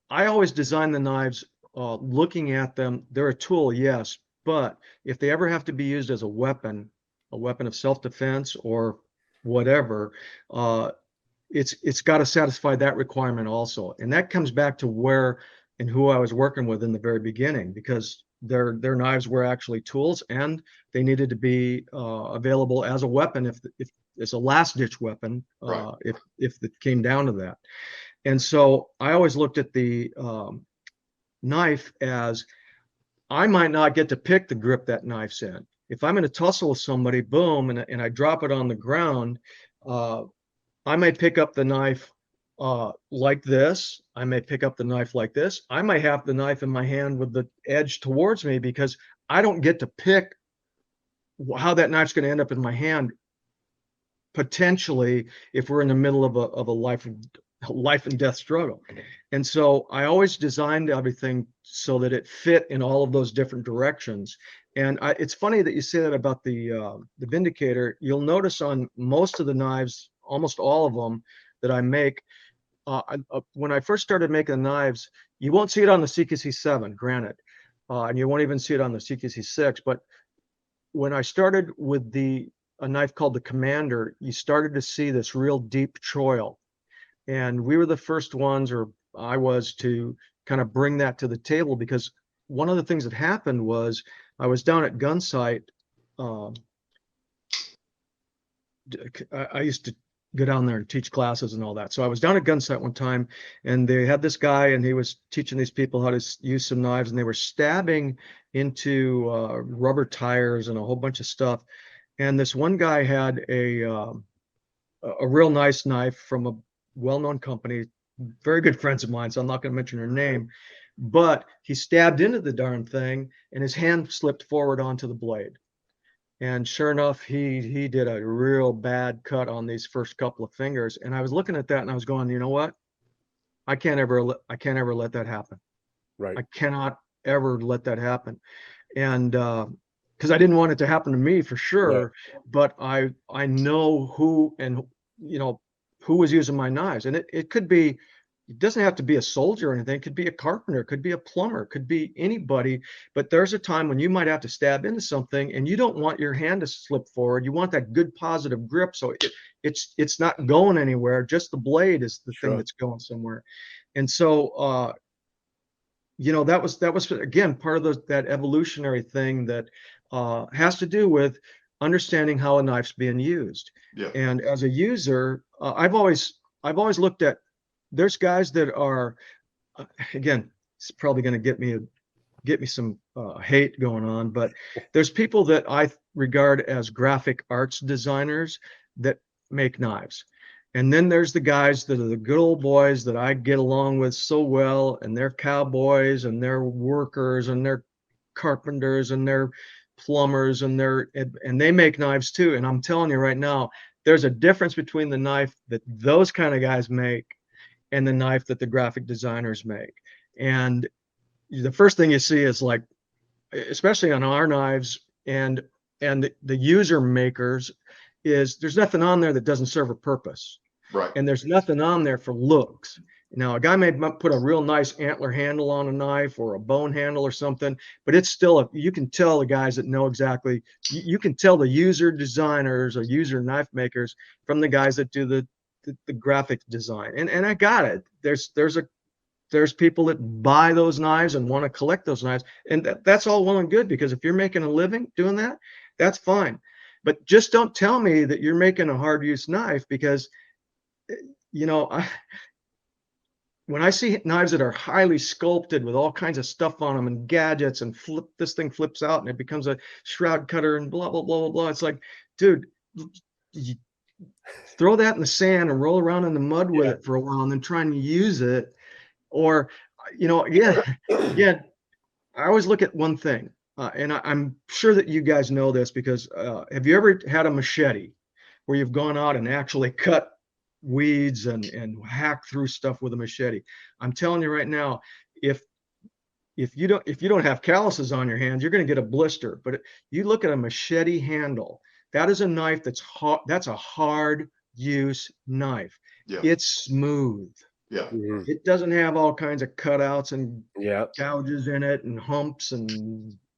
I always design the knives looking at them. They're a tool, yes, but if they ever have to be used as a weapon of self-defense or whatever, it's got to satisfy that requirement also. And that comes back to where and who I was working with in the very beginning, because their knives were actually tools, and they needed to be available as a weapon if it's a last ditch weapon, Right. if it came down to that. And so I always looked at the knife as, I might not get to pick the grip that knife's in. If I'm in a tussle with somebody, boom, and I drop it on the ground, I may pick up the knife like this. I may pick up the knife like this. I might have the knife in my hand with the edge towards me, because I don't get to pick how that knife's going to end up in my hand, potentially, if we're in the middle of a life and death struggle. And so I always designed everything so that it fit in all of those different directions. And it's funny that you say that about the Vindicator. You'll notice on most of the knives, almost all of them that I make, when I first started making knives, you won't see it on the CQC7, granted, and you won't even see it on the CQC6. But when I started with a knife called the Commander, you started to see this real deep choil. And we were the first ones, or I was, to kind of bring that to the table, because one of the things that happened was I was down at Gunsight. I used to go down there and teach classes and all that. So I was down at Gunsight one time, and they had this guy, and he was teaching these people how to use some knives, and they were stabbing into rubber tires and a whole bunch of stuff. And this one guy had a real nice knife from a well-known company, very good friends of mine, so I'm not going to mention her name, but he stabbed into the darn thing, and his hand slipped forward onto the blade. And sure enough, he did a real bad cut on these first couple of fingers. And I was looking at that, and I was going, you know what? I can't ever let that happen. Right. I cannot ever let that happen. And because I didn't want it to happen to me, for sure. Yeah. But I know who, and who was using my knives. And it could be, it doesn't have to be a soldier or anything. It could be a carpenter, it could be a plumber, it could be anybody. But there's a time when you might have to stab into something, and you don't want your hand to slip forward. You want that good positive grip, so it's not going anywhere. Just the blade is the thing that's going somewhere. And so that was again part of that evolutionary thing that has to do with understanding how a knife's being used. Yeah. And as a user, I've always looked at, there's guys that are, again, it's probably going to get me some hate going on, but there's people that I regard as graphic arts designers that make knives. And then there's the guys that are the good old boys that I get along with so well, and they're cowboys, and they're workers, and they're carpenters, and they're plumbers, and they make knives too. And I'm telling you right now, there's a difference between the knife that those kind of guys make and the knife that the graphic designers make. And the first thing you see is, like, especially on our knives and the user makers, is there's nothing on there that doesn't serve a purpose. Right. And there's nothing on there for looks. Now, a guy may put a real nice antler handle on a knife or a bone handle or something, but it's still, you can tell the guys that know exactly, you can tell the user designers or user knife makers from the guys that do the graphic design. And I got it. There's people that buy those knives and want to collect those knives. And that's all well and good, because if you're making a living doing that, that's fine. But just don't tell me that you're making a hard use knife, because, you know, when I see knives that are highly sculpted with all kinds of stuff on them and gadgets, and this thing flips out and it becomes a shroud cutter and blah, blah, blah, blah, blah. It's like, dude, you throw that in the sand and roll around in the mud with it for a while and then try and use it. Or, you know, again, I always look at one thing, and I'm sure that you guys know this, because have you ever had a machete where you've gone out and actually cut weeds and hack through stuff with a machete? I'm telling you right now, if you don't have calluses on your hands, you're going to get a blister. But you look at a machete handle, that is a knife that's hard. That's a hard use knife. Yeah. It's smooth. Yeah. Mhm. It doesn't have all kinds of cutouts and Yeah. gouges in it and humps and,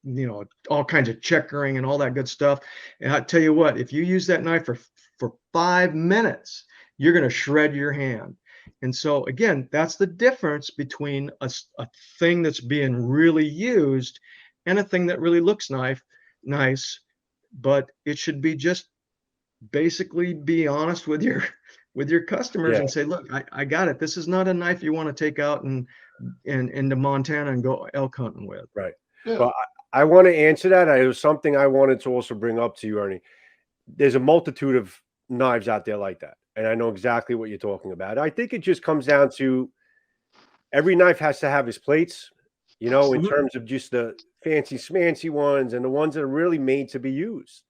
you know, all kinds of checkering and all that good stuff. And I tell you what, if you use that knife for 5 minutes, you're going to shred your hand. And so again, that's the difference between a thing that's being really used and a thing that really looks nice, but it should be just basically be honest with your customers and say, look, I got it. This is not a knife you want to take out and into Montana and go elk hunting with. Right. Yeah. Well, I want to answer that. It was something I wanted to also bring up to you, Ernie. There's a multitude of knives out there like that, and I know exactly what you're talking about. I think it just comes down to every knife has to have its plates, you know, in terms of just the fancy smancy ones and the ones that are really made to be used.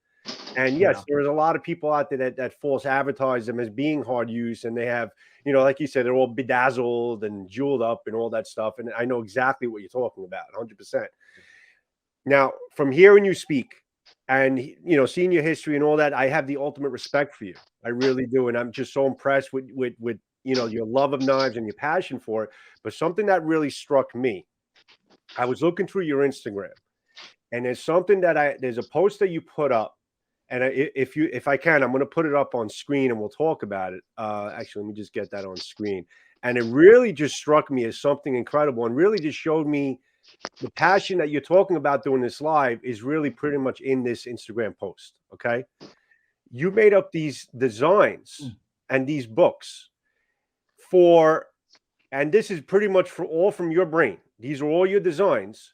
And yes, there's a lot of people out there that false advertise them as being hard use, and they have, you know, like you said, they're all bedazzled and jeweled up and all that stuff. And I know exactly what you're talking about, 100%. Now, from hearing you speak and, you know, seeing your history and all that, I have the ultimate respect for you. I really do, and I'm just so impressed with you know, your love of knives and your passion for it. But something that really struck me, I was looking through your Instagram, and there's something that there's a post that you put up. And if I can, I'm going to put it up on screen and we'll talk about it. Actually, let me just get that on screen. And it really just struck me as something incredible, and really just showed me the passion that you're talking about doing this live is really pretty much in this Instagram post. Okay. You made up these designs and these books and this is pretty much all from your brain. These are all your designs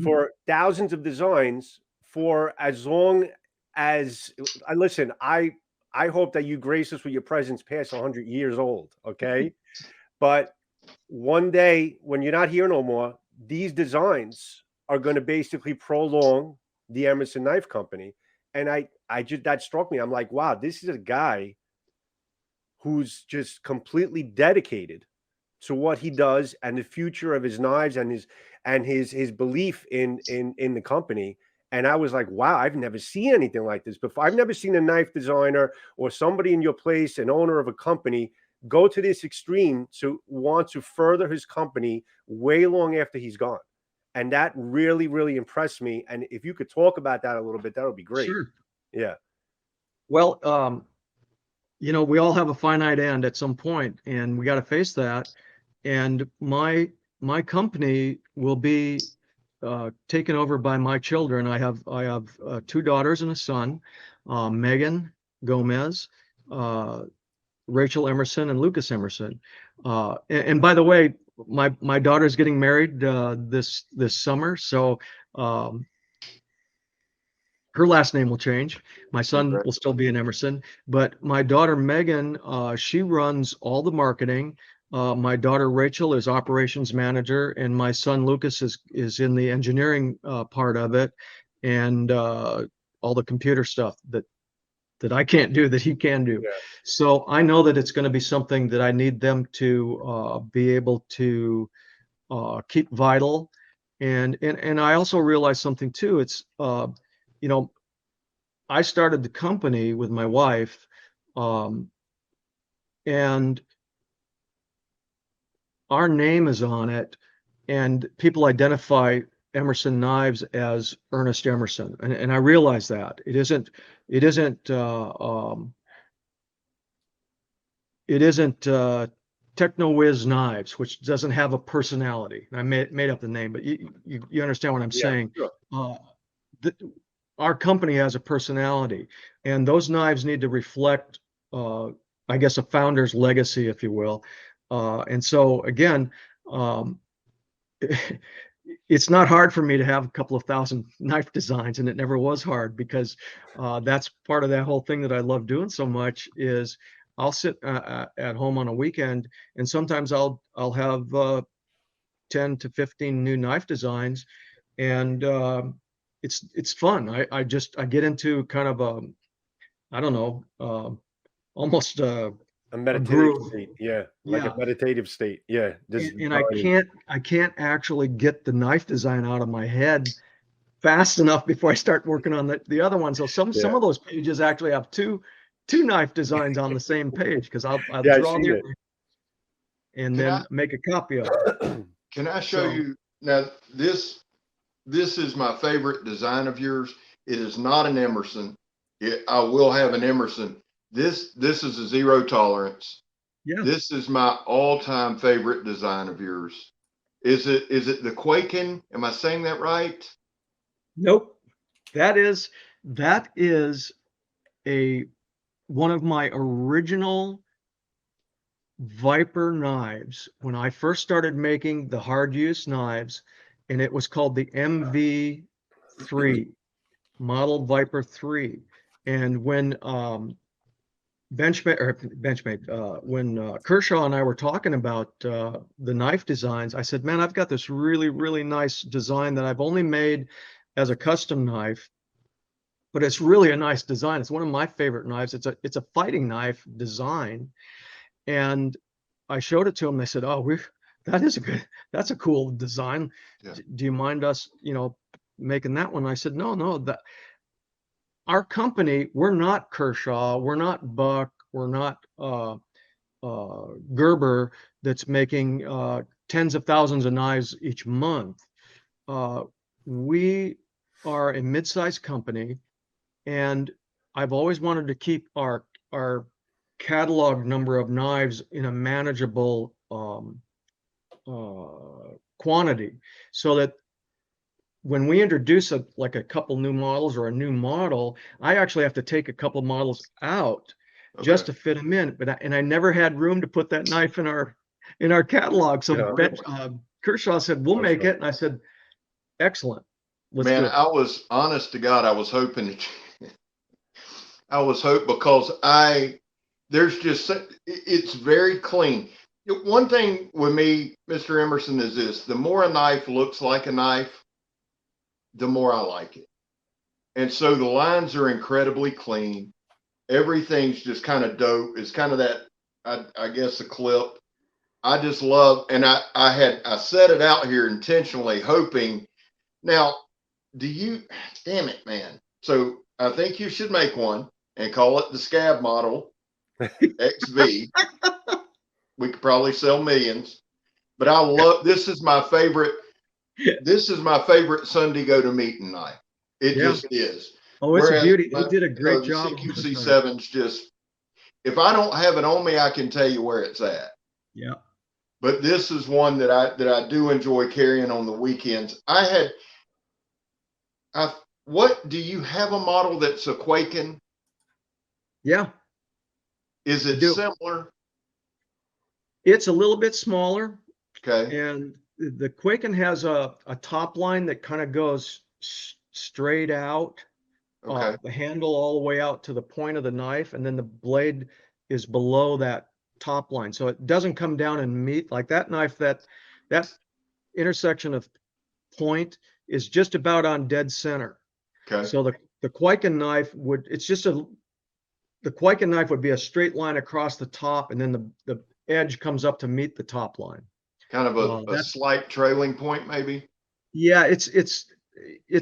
for thousands of designs for as long as listen, I hope that you grace us with your presence past 100 years old, okay? But one day when you're not here no more, these designs are going to basically prolong the Emerson Knife Company. And I just, that struck me. I'm like, wow, this is a guy who's just completely dedicated to what he does and the future of his knives and his belief in the company. And I was like, wow, I've never seen anything like this before. I've never seen a knife designer or somebody in your place, an owner of a company, go to this extreme to want to further his company way long after he's gone. And that really, really impressed me. And if you could talk about that a little bit, that would be great. Sure. Yeah. Well, you know, we all have a finite end at some point, and we got to face that. And my company will be taken over by my children. I have 2 daughters and a son, Megan Gomez, Rachel Emerson, and Lucas Emerson. And by the way, my daughter's getting married this summer, so her last name will change. My son will still be an Emerson, but my daughter Megan, she runs all the marketing. My daughter Rachel is operations manager, and my son Lucas is in the engineering part of it, and all the computer stuff that I can't do that he can do. Yeah. So I know that it's going to be something that I need them to be able to keep vital, and I also realize something too. It's you know, I started the company with my wife and our name is on it, and people identify Emerson Knives as Ernest Emerson, and I realize that it isn't Techno Whiz Knives, which doesn't have a personality. I made up the name, but you understand what I'm saying. Sure. Our company has a personality, and those knives need to reflect, I guess, a founder's legacy, if you will. And so again, it's not hard for me to have a couple of thousand knife designs, and it never was hard, because that's part of that whole thing that I love doing so much. Is I'll sit at home on a weekend, and sometimes I'll have 10 to 15 new knife designs, and it's fun. I get into kind of a, I don't know, almost A meditative groove. state, yeah, like a meditative state, yeah. And I can't actually get the knife design out of my head fast enough before I start working on the other one. So some of those pages actually have two knife designs on the same page, because I'll draw the and then make a copy of it. Can I show you now? This is my favorite design of yours. It is not an Emerson. I will have an Emerson. This is a zero tolerance. Yeah. This is my all-time favorite design of yours. Is it the Quaken? Am I saying that right? Nope. That is one of my original Viper knives when I first started making the hard use knives, and it was called the MV3, model Viper 3. And when when Kershaw and I were talking about the knife designs, I said, man, I've got this really, really nice design that I've only made as a custom knife, but it's really a nice design. It's one of my favorite knives. It's a fighting knife design. And I showed it to them. They said, oh, that's a cool design. Yeah. Do you mind us, making that one? I said, no, our company, we're not Kershaw, we're not Buck, we're not Gerber that's making tens of thousands of knives each month. We are a mid-sized company, and I've always wanted to keep our catalog number of knives in a manageable quantity, so that when we introduce a couple new models or a new model, I actually have to take a couple models out just to fit them in. And I never had room to put that knife in our catalog. So Kershaw said, we'll make it. And I said, excellent. Let's do it. I was, honest to God, I was hoping because it's very clean. One thing with me, Mr. Emerson, is this: the more a knife looks like a knife, the more I like it. And so the lines are incredibly clean. Everything's just kind of dope. It's kind of that, I guess, a clip. I just love, and I set it out here intentionally, hoping. Now, damn it, man. So I think you should make one and call it the SCAB model XV. We could probably sell millions, but this is my favorite. This is my favorite Sunday go to meeting knife. It just is. Oh, it's a beauty. He did a great job. The CQC7's just, if I don't have it on me, I can tell you where it's at. Yeah. But this is one that I do enjoy carrying on the weekends. What do you have a model that's a Quaken? Yeah. Is it similar? It's a little bit smaller. Okay. And the Quaken has a top line that kind of goes straight out, the handle all the way out to the point of the knife, and then the blade is below that top line, so it doesn't come down and meet like that knife. That intersection of point is just about on dead center. Okay. So the Quaken knife would be a straight line across the top, and then the edge comes up to meet the top line. Kind of a slight trailing point, maybe. Yeah, it's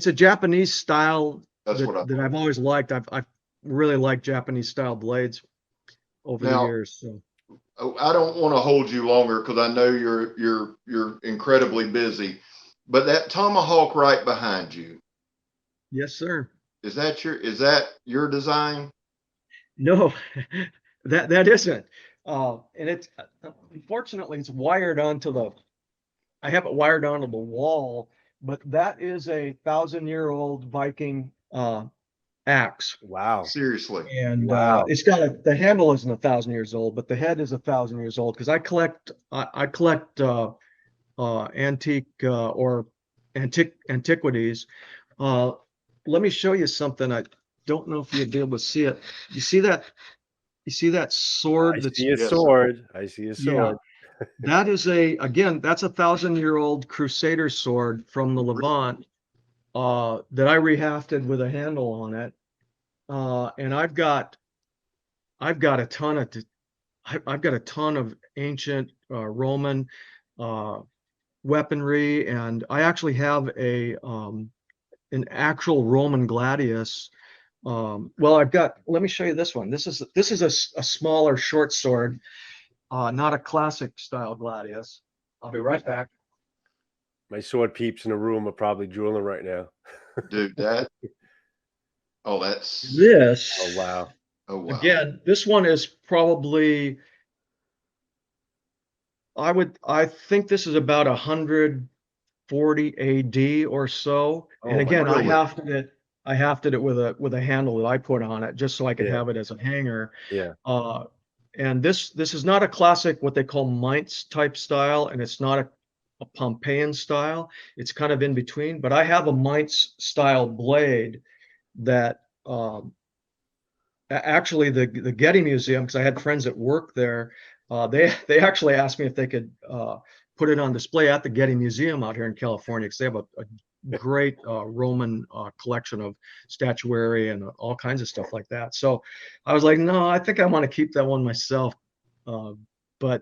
a Japanese style that I've always liked. I've really liked Japanese style blades over the years. So I don't want to hold you longer because I know you're incredibly busy. But that tomahawk right behind you, Yes, sir. is that your design? No, that isn't. And it's unfortunately it's wired onto the. I have it wired onto the wall, but that is a 1,000-year-old Viking axe. Wow. Seriously. And Wow. it's got the handle isn't 1,000 years old, but the head is 1,000 years old because I collect antique or antiquities. Let me show you something. I don't know if you'd be able to see it. You see that? You see that sword? I That's see a Yes, sir. sword. I see a yeah. sword. That is again, that's 1,000-year-old Crusader sword from the Levant that I rehafted with a handle on it. And I've got a ton of I've got a ton of ancient Roman weaponry, and I actually have an actual Roman gladius. Well, let me show you this one. This is a smaller short sword, not a classic style gladius. I'll be right back. My sword peeps in the room are probably drooling right now. Dude, that's This, Oh wow. oh wow. again, this one is probably, I think this is about 140 AD or so. Oh, And again, really? I hafted it with a handle that I put on it just so I could Yeah. have it as a hanger. Yeah. And this is not a classic, what they call Mainz type style, and it's not a Pompeian style. It's kind of in between, but I have a Mainz style blade that actually the Getty Museum, because I had friends that worked there, they actually asked me if they could put it on display at the Getty Museum out here in California, because they have a great Roman collection of statuary and all kinds of stuff like that. So I was like, no, I think I want to keep that one myself. But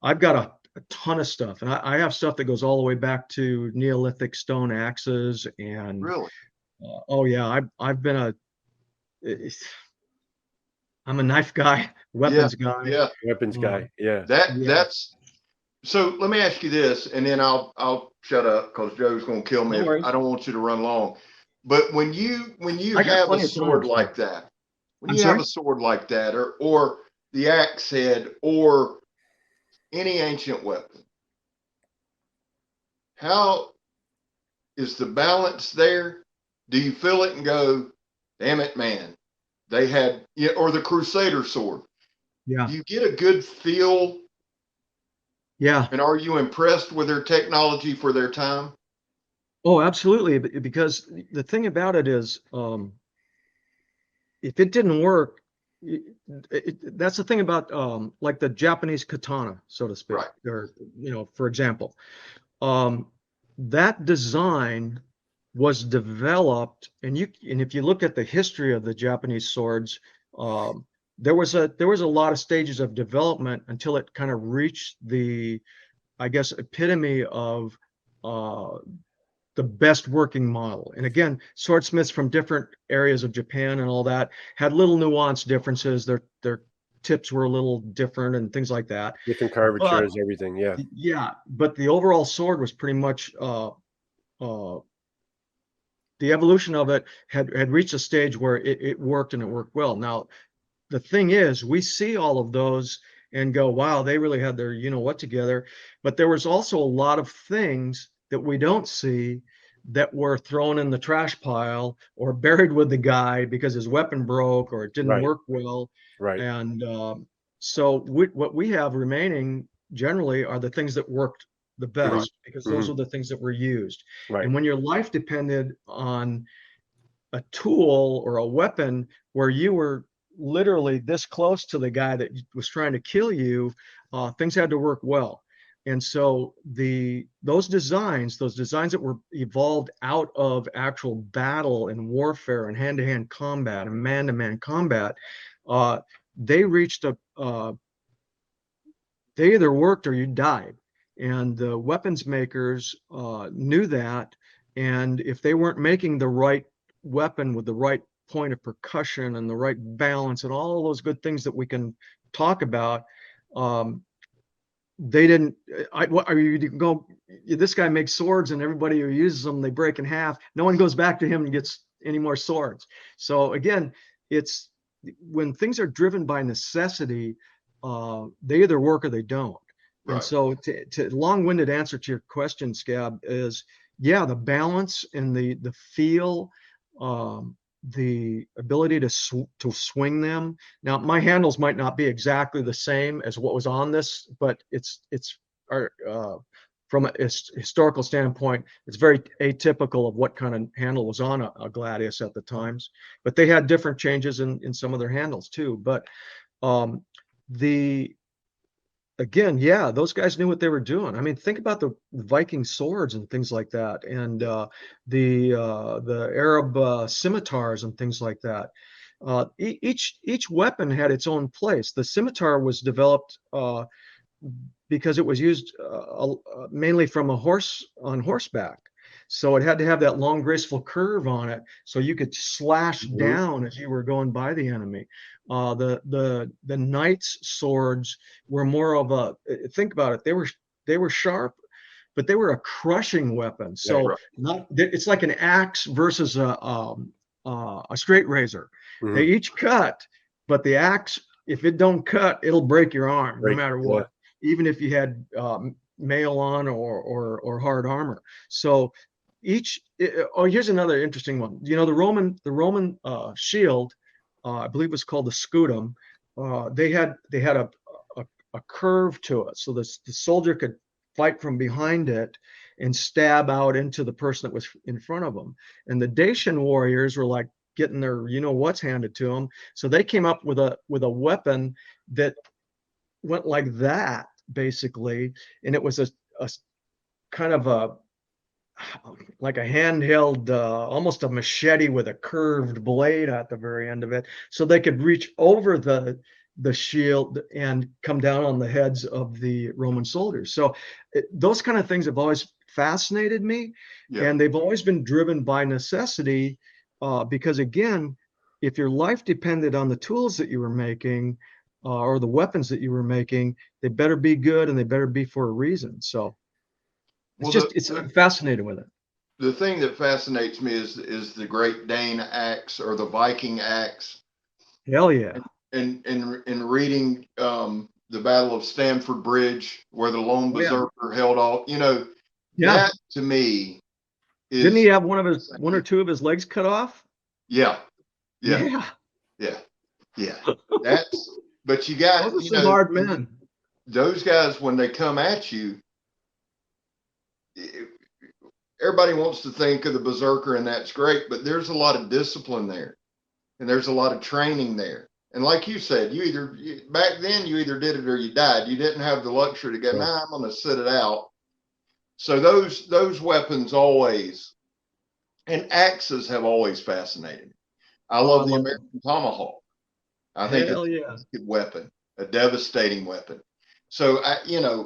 I've got a ton of stuff, and I have stuff that goes all the way back to Neolithic stone axes, and Really? oh yeah, I've been I'm a knife guy, weapons guy. Yeah. Weapons guy. Yeah. Yeah. That's so let me ask you this, and then I'll shut up because Joe's gonna kill me No if worries. I don't want you to run long. But when you I got have a plenty of time, sword so. like that, when I'm you have sorry? a sword like that, or the axe head, or any ancient weapon, how is the balance there? Do you feel it and go, damn it, man, they had, or the Crusader sword? Yeah. Do you get a good feel? Yeah. And are you impressed with their technology for their time? Oh, absolutely. Because the thing about it is, if it didn't work, that's the thing about like the Japanese katana, so to speak, Right. or for example, that design was developed, and if you look at the history of the Japanese swords, there was a lot of stages of development until it kind of reached the, I guess, epitome of the best working model. And again, swordsmiths from different areas of Japan and all that had little nuance differences. Their tips were a little different and things like that. Different But curvatures, everything. Yeah. yeah, but the overall sword was pretty much the evolution of it had reached a stage where it worked, and it worked well. Now, the thing is, we see all of those and go, wow, they really had their what together. But there was also a lot of things that we don't see that were thrown in the trash pile or buried with the guy because his weapon broke or it didn't Right. work well. Right. And so what we have remaining generally are the things that worked the best, because those are the things that were used. Right. And when your life depended on a tool or a weapon where you were literally this close to the guy that was trying to kill you, things had to work well. And so those designs that were evolved out of actual battle and warfare and hand-to-hand combat and man-to-man combat, they reached they either worked or you died. And the weapons makers knew that. And if they weren't making the right weapon with the right point of percussion and the right balance and all of those good things that we can talk about, They didn't. What are you can go? This guy makes swords, and everybody who uses them, they break in half. No one goes back to him and gets any more swords. So again, it's when things are driven by necessity, they either work or they don't. Right. And so, to long-winded answer to your question, Scab, is yeah, the balance and the feel, the ability to swing them. Now, my handles might not be exactly the same as what was on this, but it's from a historical standpoint, it's very atypical of what kind of handle was on a Gladius at the times. But they had different changes in some of their handles too. But again, yeah, those guys knew what they were doing. I mean, think about the Viking swords and things like that, and the Arab scimitars and things like that. Each weapon had its own place. The scimitar was developed because it was used mainly from a horse on horseback. So it had to have that long, graceful curve on it, so you could slash down as you were going by the enemy. The knights' swords were more of a, think about it, they were sharp, but they were a crushing weapon. So it's like an axe versus a straight razor. They each cut, but the axe, if it don't cut, it'll break your arm no matter what, even if you had mail on or hard armor. So here's another interesting one. You know, the Roman shield, I believe it was called the scutum. They had a curve to it, so the soldier could fight from behind it and stab out into the person that was in front of them. And the Dacian warriors were like getting their what's handed to them, so they came up with a weapon that went like that basically, and it was a kind of like a handheld, almost a machete with a curved blade at the very end of it, so they could reach over the shield and come down on the heads of the Roman soldiers. So those kind of things have always fascinated me, and they've always been driven by necessity, because again, if your life depended on the tools that you were making, or the weapons that you were making, they better be good and they better be for a reason. So I'm fascinated with it. The thing that fascinates me is the Great Dane axe or the Viking axe. Hell yeah. And reading the Battle of Stamford Bridge, where the lone berserker held off, that to me is. Didn't he have one or two of his legs cut off? Yeah. That's, but you got, those are some hard men. Those guys, when they come at you, everybody wants to think of the berserker, and that's great, but there's a lot of discipline there, and there's a lot of training there. And like you said, back then you either did it or you died. You didn't have the luxury to go, I'm going to sit it out. So those weapons always, and axes have always fascinated me. I love the American tomahawk. I think it's a good weapon, a devastating weapon. So,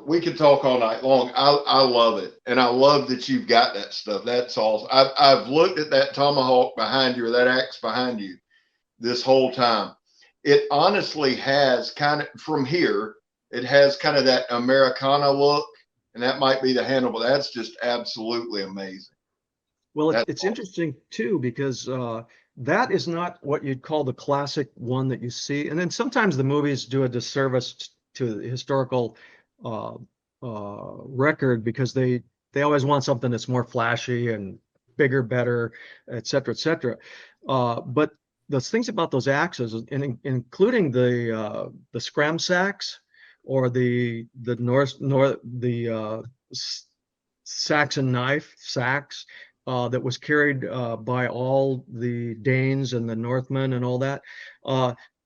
we could talk all night long. I love it. And I love that you've got that stuff. That's awesome. I've looked at that tomahawk behind you, or that axe behind you, this whole time. It honestly has kind of, from here, it has kind of that Americana look, and that might be the handle, but that's just absolutely amazing. Well, it's awesome. Interesting too, because that is not what you'd call the classic one that you see. And then sometimes the movies do a disservice to the historical record, because they always want something that's more flashy and bigger, better, et cetera, et cetera. But the things about those axes, including the scram sacks, or the Saxon knife sacks that was carried by all the Danes and the Northmen and all that.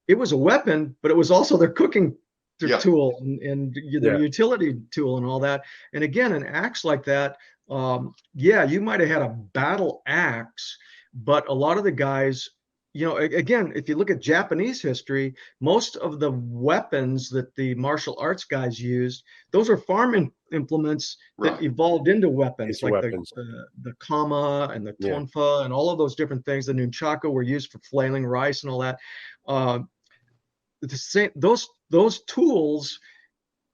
It was a weapon, but it was also their cooking tool and their utility tool and all that. And again, an axe like that, you might have had a battle axe, but a lot of the guys, again, if you look at Japanese history, most of the weapons that the martial arts guys used, those are farm implements that evolved into weapons, like the kama and the tonfa and all of those different things. The nunchaku were used for flailing rice and all that. Those tools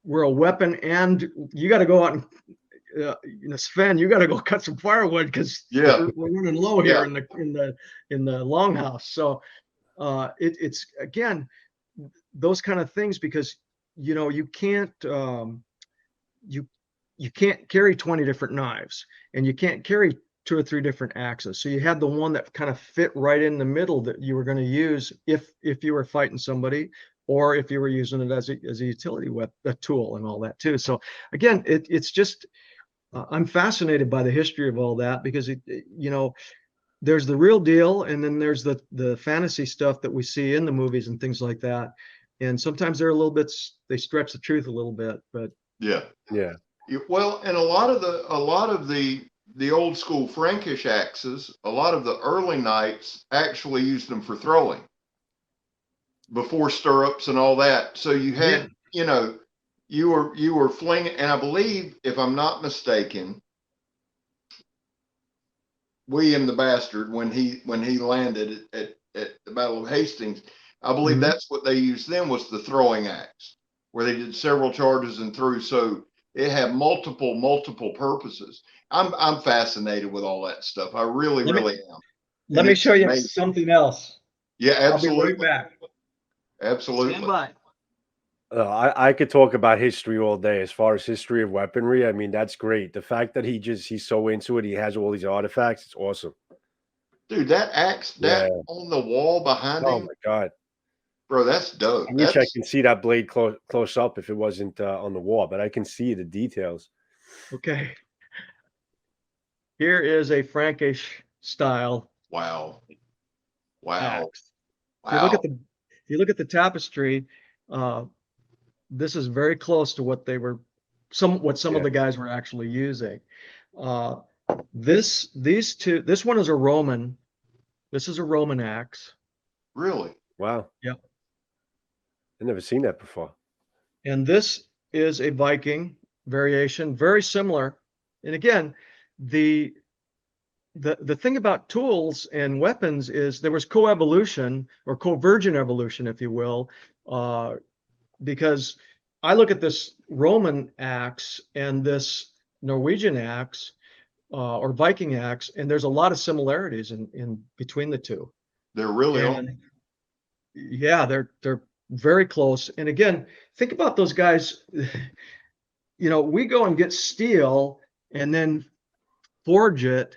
we're a weapon, and you got to go out and Sven, you got to go cut some firewood because we're running low here in the longhouse. So it's again those kind of things, because you can't you can't carry 20 different knives, and you can't carry 2 or 3 different axes. So you had the one that kind of fit right in the middle that you were going to use if you were fighting somebody, or if you were using it as a utility weapon, a tool, and all that too. So again, it's just I'm fascinated by the history of all that, because there's the real deal, and then there's the fantasy stuff that we see in the movies and things like that. And sometimes they're a little bit, they stretch the truth a little bit, but yeah. Well, and a lot of the old school Frankish axes, a lot of the early knights actually used them for throwing before stirrups and all that. So you had, you were flinging, and I believe, if I'm not mistaken, William the Bastard, when he landed at the Battle of Hastings, I believe that's what they used then, was the throwing axe, where they did several charges and threw. So it had multiple purposes. I'm fascinated with all that stuff. I really am. Let me show you something else. Yeah, absolutely. I'll be right back. Absolutely. Stand by. I could talk about history all day. As far as history of weaponry, I mean, that's great. The fact that he's so into it, he has all these artifacts, it's awesome. Dude, that axe on the wall behind him. Oh my God. Bro, that's dope. I wish I can see that blade close up if it wasn't on the wall, but I can see the details. Okay. Here is a Frankish style. Wow. Axe. If you look at the tapestry, this is very close to what they were, some of the guys were actually using. These two, this one is a Roman. This is a Roman axe. Really? Wow. Yep. I've never seen that before. And this is a Viking variation, very similar. And again, the thing about tools and weapons is there was coevolution, or convergent evolution, if you will, because I look at this Roman axe and this Norwegian axe or Viking axe, and there's a lot of similarities in between the two. There really are. Yeah, they're very close. And again, think about those guys. We go and get steel and then forge it.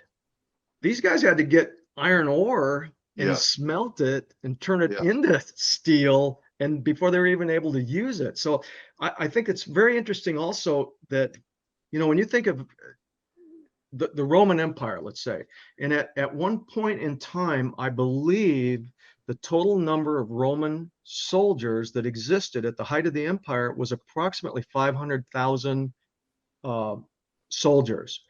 These guys had to get iron ore and smelt it and turn it into steel, and before they were even able to use it. So I think it's very interesting also that, when you think of the Roman Empire, let's say, and at one point in time, I believe the total number of Roman soldiers that existed at the height of the empire was approximately 500,000 soldiers.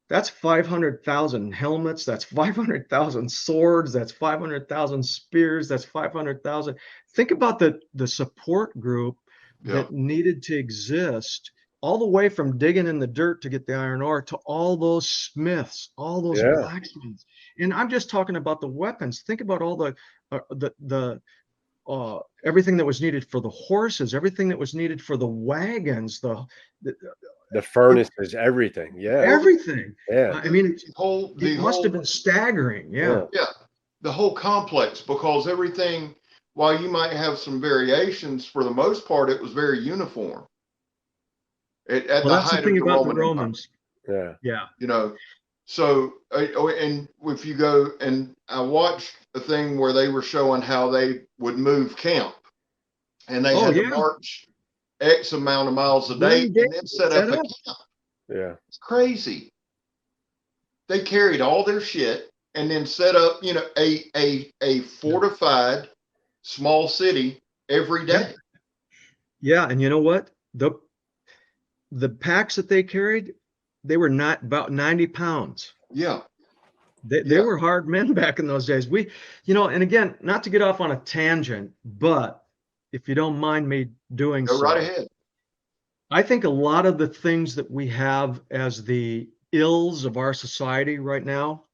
That's 500,000 helmets. That's 500,000 swords. That's 500,000 spears. That's 500,000. Think about the support group that needed to exist, all the way from digging in the dirt to get the iron ore to all those smiths, all those blacksmiths. And I'm just talking about the weapons. Think about all the everything that was needed for the horses, everything that was needed for the wagons, the furnaces, everything. Yeah. Everything. Yeah. I mean, it must have been staggering. Yeah. Yeah. The whole complex, because everything, while you might have some variations, for the most part, it was very uniform. At the height of the Romans. Yeah. Yeah. So, and if you go, and I watched a thing where they were showing how they would move camp, and they had to march X amount of miles a day and then set up a camp. Yeah. It's crazy. They carried all their shit and then set up, a fortified small city every day. Yeah. And you know what? The packs that they carried, they were not about 90 pounds. Yeah. They were hard men back in those days. And again, not to get off on a tangent, but if you don't mind me doing so. Go right ahead. I think a lot of the things that we have as the ills of our society right now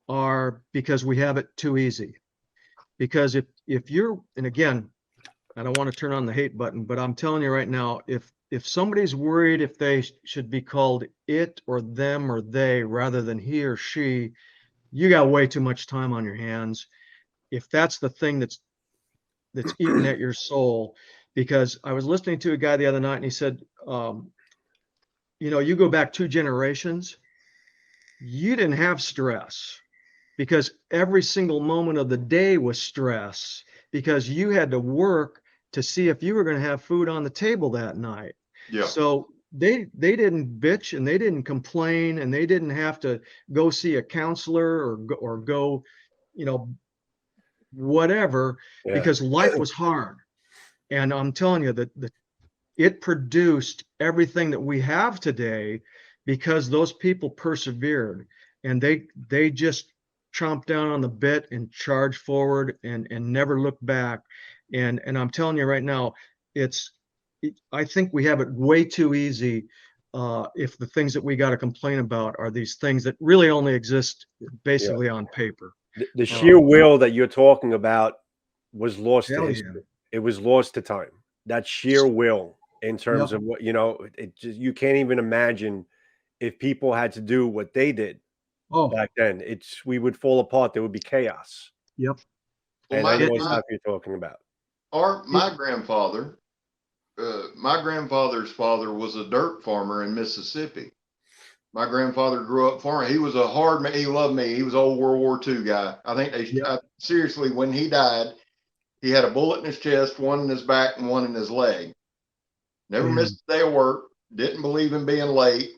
are because we have it too easy. Because if you're, and again, I don't want to turn on the hate button, but I'm telling you right now, if if somebody's worried if they should be called it or them or they rather than he or she, you got way too much time on your hands. If that's the thing that's eating at your soul, because I was listening to a guy the other night and he said, you go back 2 generations, you didn't have stress because every single moment of the day was stress because you had to work to see if you were going to have food on the table that night. Yeah. So they didn't bitch and they didn't complain and they didn't have to go see a counselor or go, whatever, because life was hard. And I'm telling you that it produced everything that we have today because those people persevered and they just chomped down on the bit and charged forward and never looked back. And I'm telling you right now, I think we have it way too easy if the things that we got to complain about are these things that really only exist basically on paper. The sheer will that you're talking about was lost to history. Yeah. It was lost to time. That sheer will in terms of what, you can't even imagine if people had to do what they did back then. We would fall apart. There would be chaos. Yep. And I know what stuff you're talking about. My grandfather's father was a dirt farmer in Mississippi. My grandfather grew up farming. He was a hard man. He loved me. He was an old World War II guy. I think seriously, when he died, he had a bullet in his chest, one in his back, and one in his leg. Never missed a day of work. Didn't believe in being late.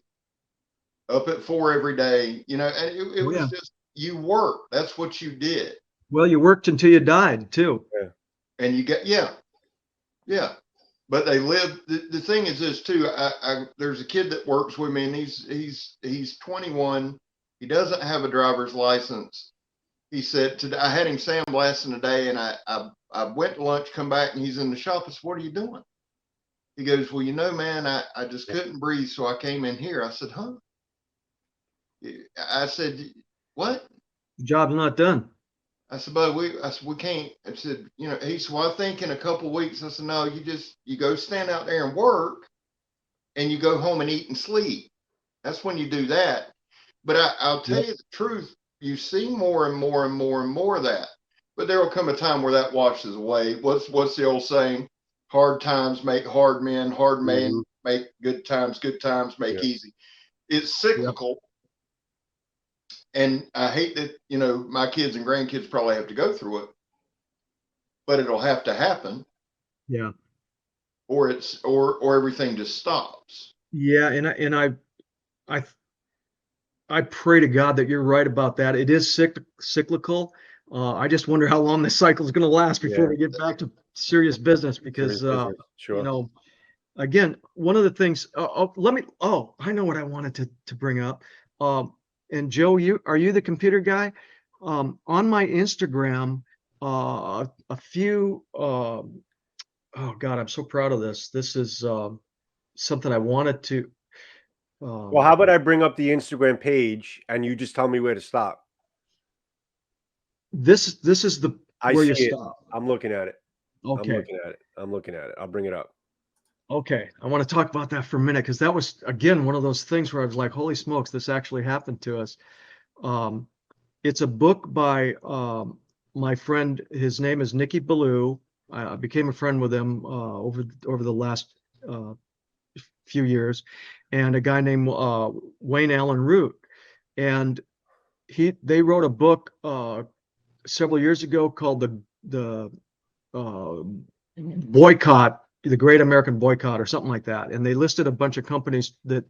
Up at 4 every day. And it was just, you worked. That's what you did. Well, you worked until you died too. Yeah. And you get, yeah. But they live. The thing is this too. There's a kid that works with me, and he's 21. He doesn't have a driver's license. He said today I had him sandblasting today, and I went to lunch, come back, and he's in the shop. I said, "What are you doing?" He goes, "Well, man, I just couldn't breathe, so I came in here." I said, "Huh?" I said, "What?" The job's not done. I said, "But we can't." I said, he said, "Well, I think in a couple of weeks." I said, "No, you go stand out there and work, and you go home and eat and sleep. That's when you do that." But I'll tell you the truth. You see more and more and more and more of that. But there will come a time where that washes away. What's the old saying? Hard times make hard men. Hard men make good times. Good times make easy. It's cyclical. And I hate that, my kids and grandkids probably have to go through it, but it'll have to happen. Yeah. Or everything just stops. Yeah. And I pray to God that you're right about that. It is cyclical. I just wonder how long this cycle is going to last before we get back to serious business because, again, one of the things, I know what I wanted to bring up. And Joe, are you the computer guy? On my Instagram, a few, oh God, I'm so proud of this. This is something I wanted to. Well, how about I bring up the Instagram page and you just tell me where to stop? This is where you see stop. I'm looking at it. Okay. I'm looking at it. I'll bring it up. Okay. I want to talk about that for a minute because that was, again, one of those things where I was like, holy smokes, this actually happened to us. It's a book by my friend. His name is Nicky Ballou. I became a friend with him over the last few years, and a guy named Wayne Allen Root. And they wrote a book several years ago called the boycott, the Great American Boycott, or something like that. And they listed a bunch of companies that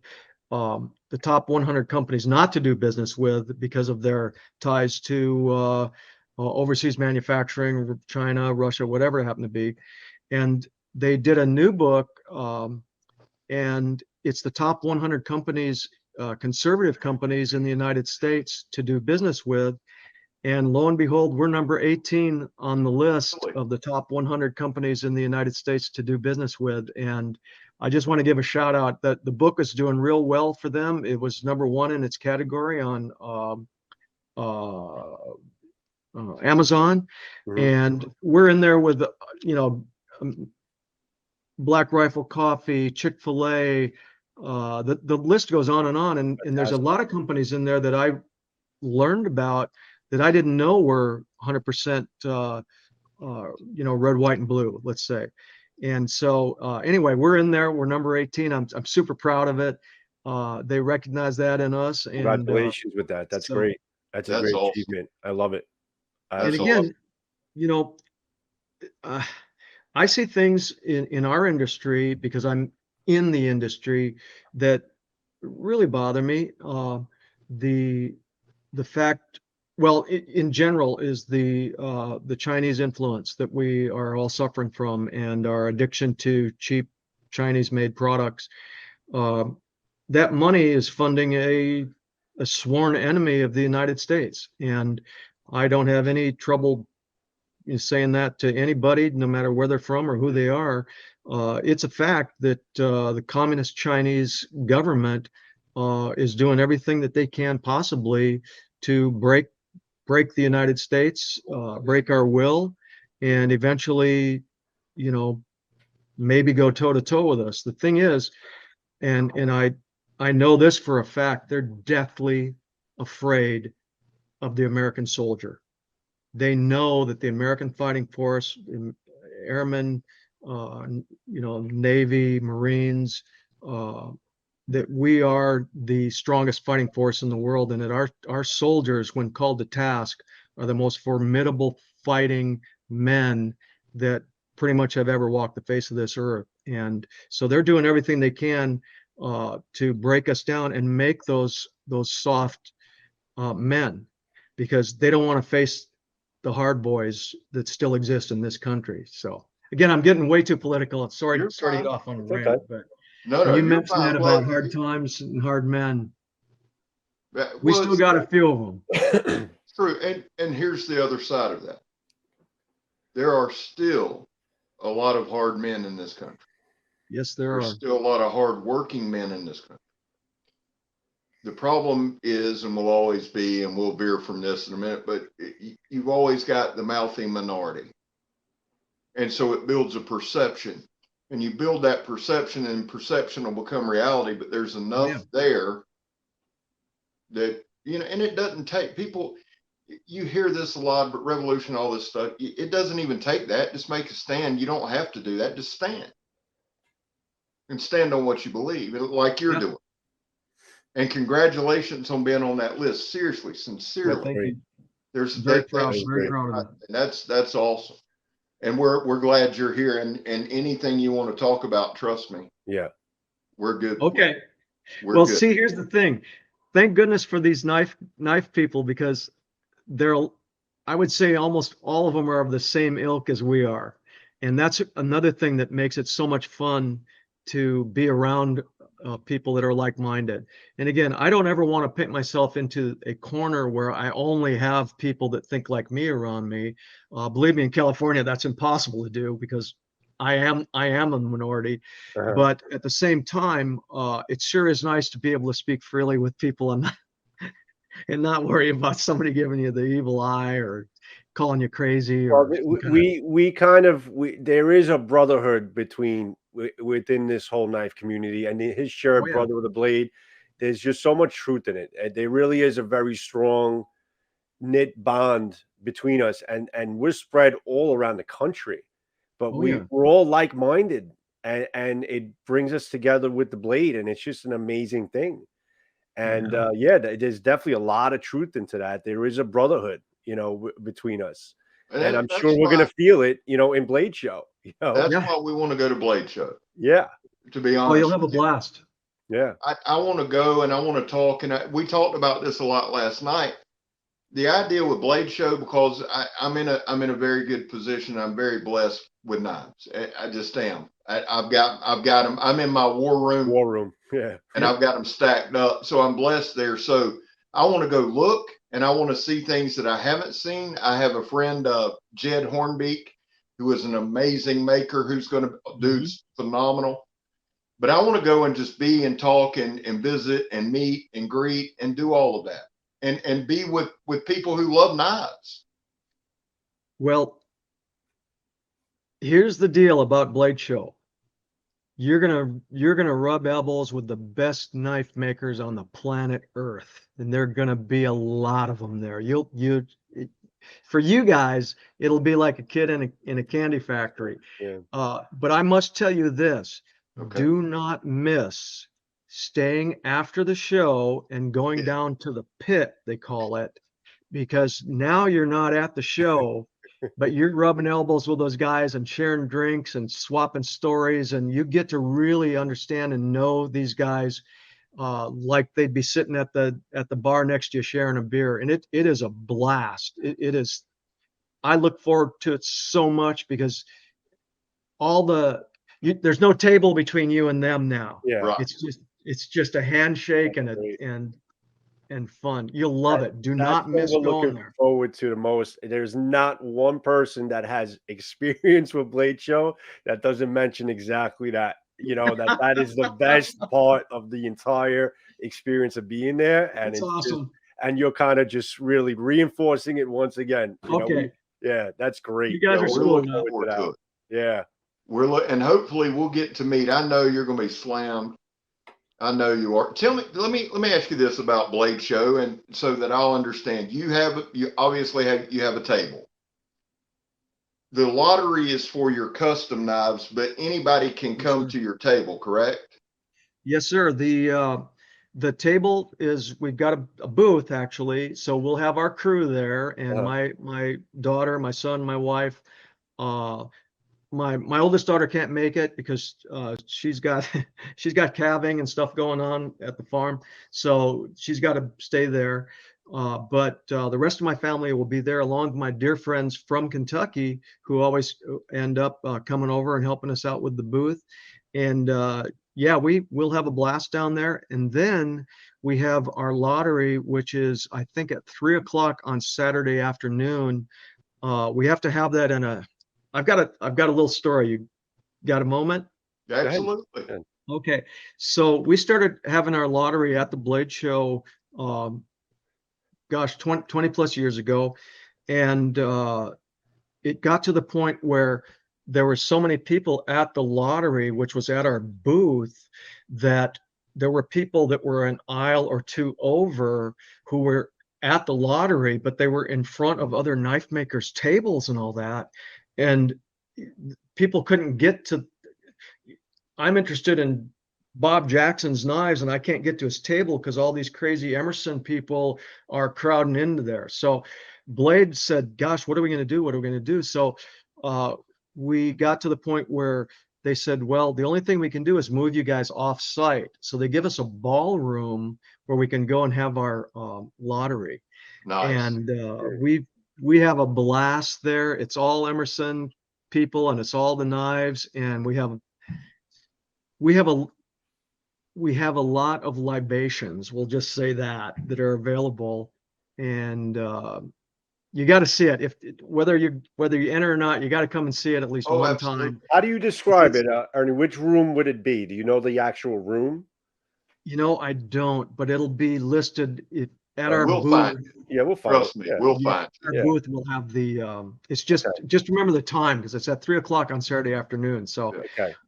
the top 100 companies not to do business with because of their ties to overseas manufacturing, China, Russia, whatever it happened to be. And they did a new book, and it's the top 100 companies, conservative companies in the United States to do business with. And lo and behold, we're number 18 on the list of the top 100 companies in the United States to do business with. And I just want to give a shout out that the book is doing real well for them. It was number 1 in its category on Amazon. And we're in there with, Black Rifle Coffee, Chick-fil-A, the list goes on, and there's a lot of companies in there that I learned about that I didn't know were 100% red, white, and blue, let's say. And so anyway, we're in there. We're number 18. I'm super proud of it. They recognize that in us. And congratulations with that. That's great. That's a great awesome. achievement. I love it. And again, I see things in our industry, because I'm in the industry, that really bother me. The fact, well, in general, is the Chinese influence that we are all suffering from, and our addiction to cheap Chinese-made products. That money is funding a sworn enemy of the United States, and I don't have any trouble saying that to anybody, no matter where they're from or who they are. It's a fact that the communist Chinese government is doing everything that they can possibly to break the United States, break our will, and eventually, maybe go toe to toe with us. The thing is, and I know this for a fact, they're deathly afraid of the American soldier. They know that the American fighting force, airmen, Navy, Marines, that we are the strongest fighting force in the world, and that our soldiers, when called to task, are the most formidable fighting men that pretty much have ever walked the face of this earth. And so they're doing everything they can to break us down and make those soft men, because they don't want to face the hard boys that still exist in this country. So again, I'm getting way too political. I'm sorry to get off on a rant, but you mentioned that about hard times and hard men. We still got a few of them. True. And here's the other side of that. There are still a lot of hard men in this country. Yes, there are. There's still a lot of hard working men in this country. The problem is, and will always be, and we'll veer from this in a minute, but you've always got the mouthy minority. And so it builds a perception, and you build that perception, and perception will become reality. But there's enough there that, and it doesn't take people, you hear this a lot, but revolution, all this stuff, it doesn't even take that. Just make a stand. You don't have to do that. Just stand and stand on what you believe, like you're doing. And congratulations on being on that list. Seriously, sincerely. Thank you. There's very proud of it. And that's awesome. And we're glad you're here. And anything you want to talk about, trust me. Yeah. We're good. Okay. Well, see, here's the thing. Thank goodness for these knife people, because I would say almost all of them are of the same ilk as we are. And that's another thing that makes it so much fun to be around people that are like-minded. And again, I don't ever want to paint myself into a corner where I only have people that think like me around me. Believe me, in California, that's impossible to do, because I am a minority. But at the same time, it sure is nice to be able to speak freely with people and not worry about somebody giving you the evil eye or calling you crazy. Or there is a brotherhood within this whole knife community, and his shirt, Brother with a Blade, there's just so much truth in it. There really is a very strong knit bond between us, and we're spread all around the country, but we're all like-minded, and it brings us together with the Blade, and it's just an amazing thing. And there's definitely a lot of truth into that. There is a brotherhood, between us. And I'm sure we're going to feel it, in Blade Show. That's why we want to go to Blade Show. Yeah. To be honest. You'll have a blast. Yeah. I want to go, and I want to talk. And we talked about this a lot last night. The idea with Blade Show, because I'm in a very good position. I'm very blessed with knives. I just am. I've got them. I'm in my war room. Yeah. And I've got them stacked up. So I'm blessed there. So I want to go look, and I want to see things that I haven't seen. I have a friend, Jed Hornbeak, who is an amazing maker, who's going to do phenomenal. But I want to go and just be and talk and visit and meet and greet and do all of that, and be with people who love knives. Well, here's the deal about Blade Show. you're gonna rub elbows with the best knife makers on the planet Earth, and there are gonna be a lot of them there. For you guys, it'll be like a kid in a candy factory. Yeah. But I must tell you this: Okay. do not miss staying after the show and going down to the pit, they call it, because now you're not at the show, but you're rubbing elbows with those guys and sharing drinks and swapping stories, and you get to really understand and know these guys like they'd be sitting at the bar next to you sharing a beer, and it is a blast. It is. I look forward to it so much because there's no table between you and them now. Yeah. Right. It's just a handshake That's and fun. You'll love it. Do not what miss we're going looking there. forward to the most. There's not one person that has experience with Blade Show that doesn't mention exactly that. That is the best part of the entire experience of being there, and That's it's awesome. and you're kind of just really reinforcing it once again. Okay. Yeah, that's great. You guys Yeah, are we're we're cool looking enough. forward to it. Yeah. And hopefully we'll get to meet. I know you're going to be slammed. I know you are. Let me ask you this about Blade Show, and so that I'll understand. You obviously have a table. The lottery is for your custom knives, but anybody can come to your table, correct? Yes, sir. The table is, we've got a booth actually, so we'll have our crew there, and my daughter, my son, my wife. My oldest daughter can't make it because she's got she's got calving and stuff going on at the farm, so she's got to stay there. But the rest of my family will be there, along with my dear friends from Kentucky who always end up coming over and helping us out with the booth. And yeah, we'll have a blast down there. And then we have our lottery, which is, I think, at 3 o'clock on Saturday afternoon. We have to have that in a. I've got a little story. You got a moment? Absolutely. Okay. So we started having our lottery at the Blade Show, gosh, 20 plus years ago. And it got to the point where there were so many people at the lottery, which was at our booth, that there were people that were an aisle or two over who were at the lottery, but they were in front of other knife makers' tables and all that. And people couldn't get to. I'm interested in Bob Jackson's knives, and I can't get to his table because all these crazy Emerson people are crowding into there. So Blade said, gosh, what are we going to do? What are we going to do? So we got to the point where they said, well, the only thing we can do is move you guys off site. So they give us a ballroom where we can go and have our lottery. Nice. And we have a blast there. It's all Emerson people, and it's all the knives, and we have a lot of libations, we'll just say that are available. And you got to see it. Whether you enter or not, you got to come and see it at least one absolutely. time. How do you describe it, Ernie? Which room would it be? Do you know the actual room? I don't, but it'll be listed at our we'll booth. Find Yeah, we'll find Trust me, we'll find our booth will have the it's just remember the time, because it's at 3 o'clock on Saturday afternoon. So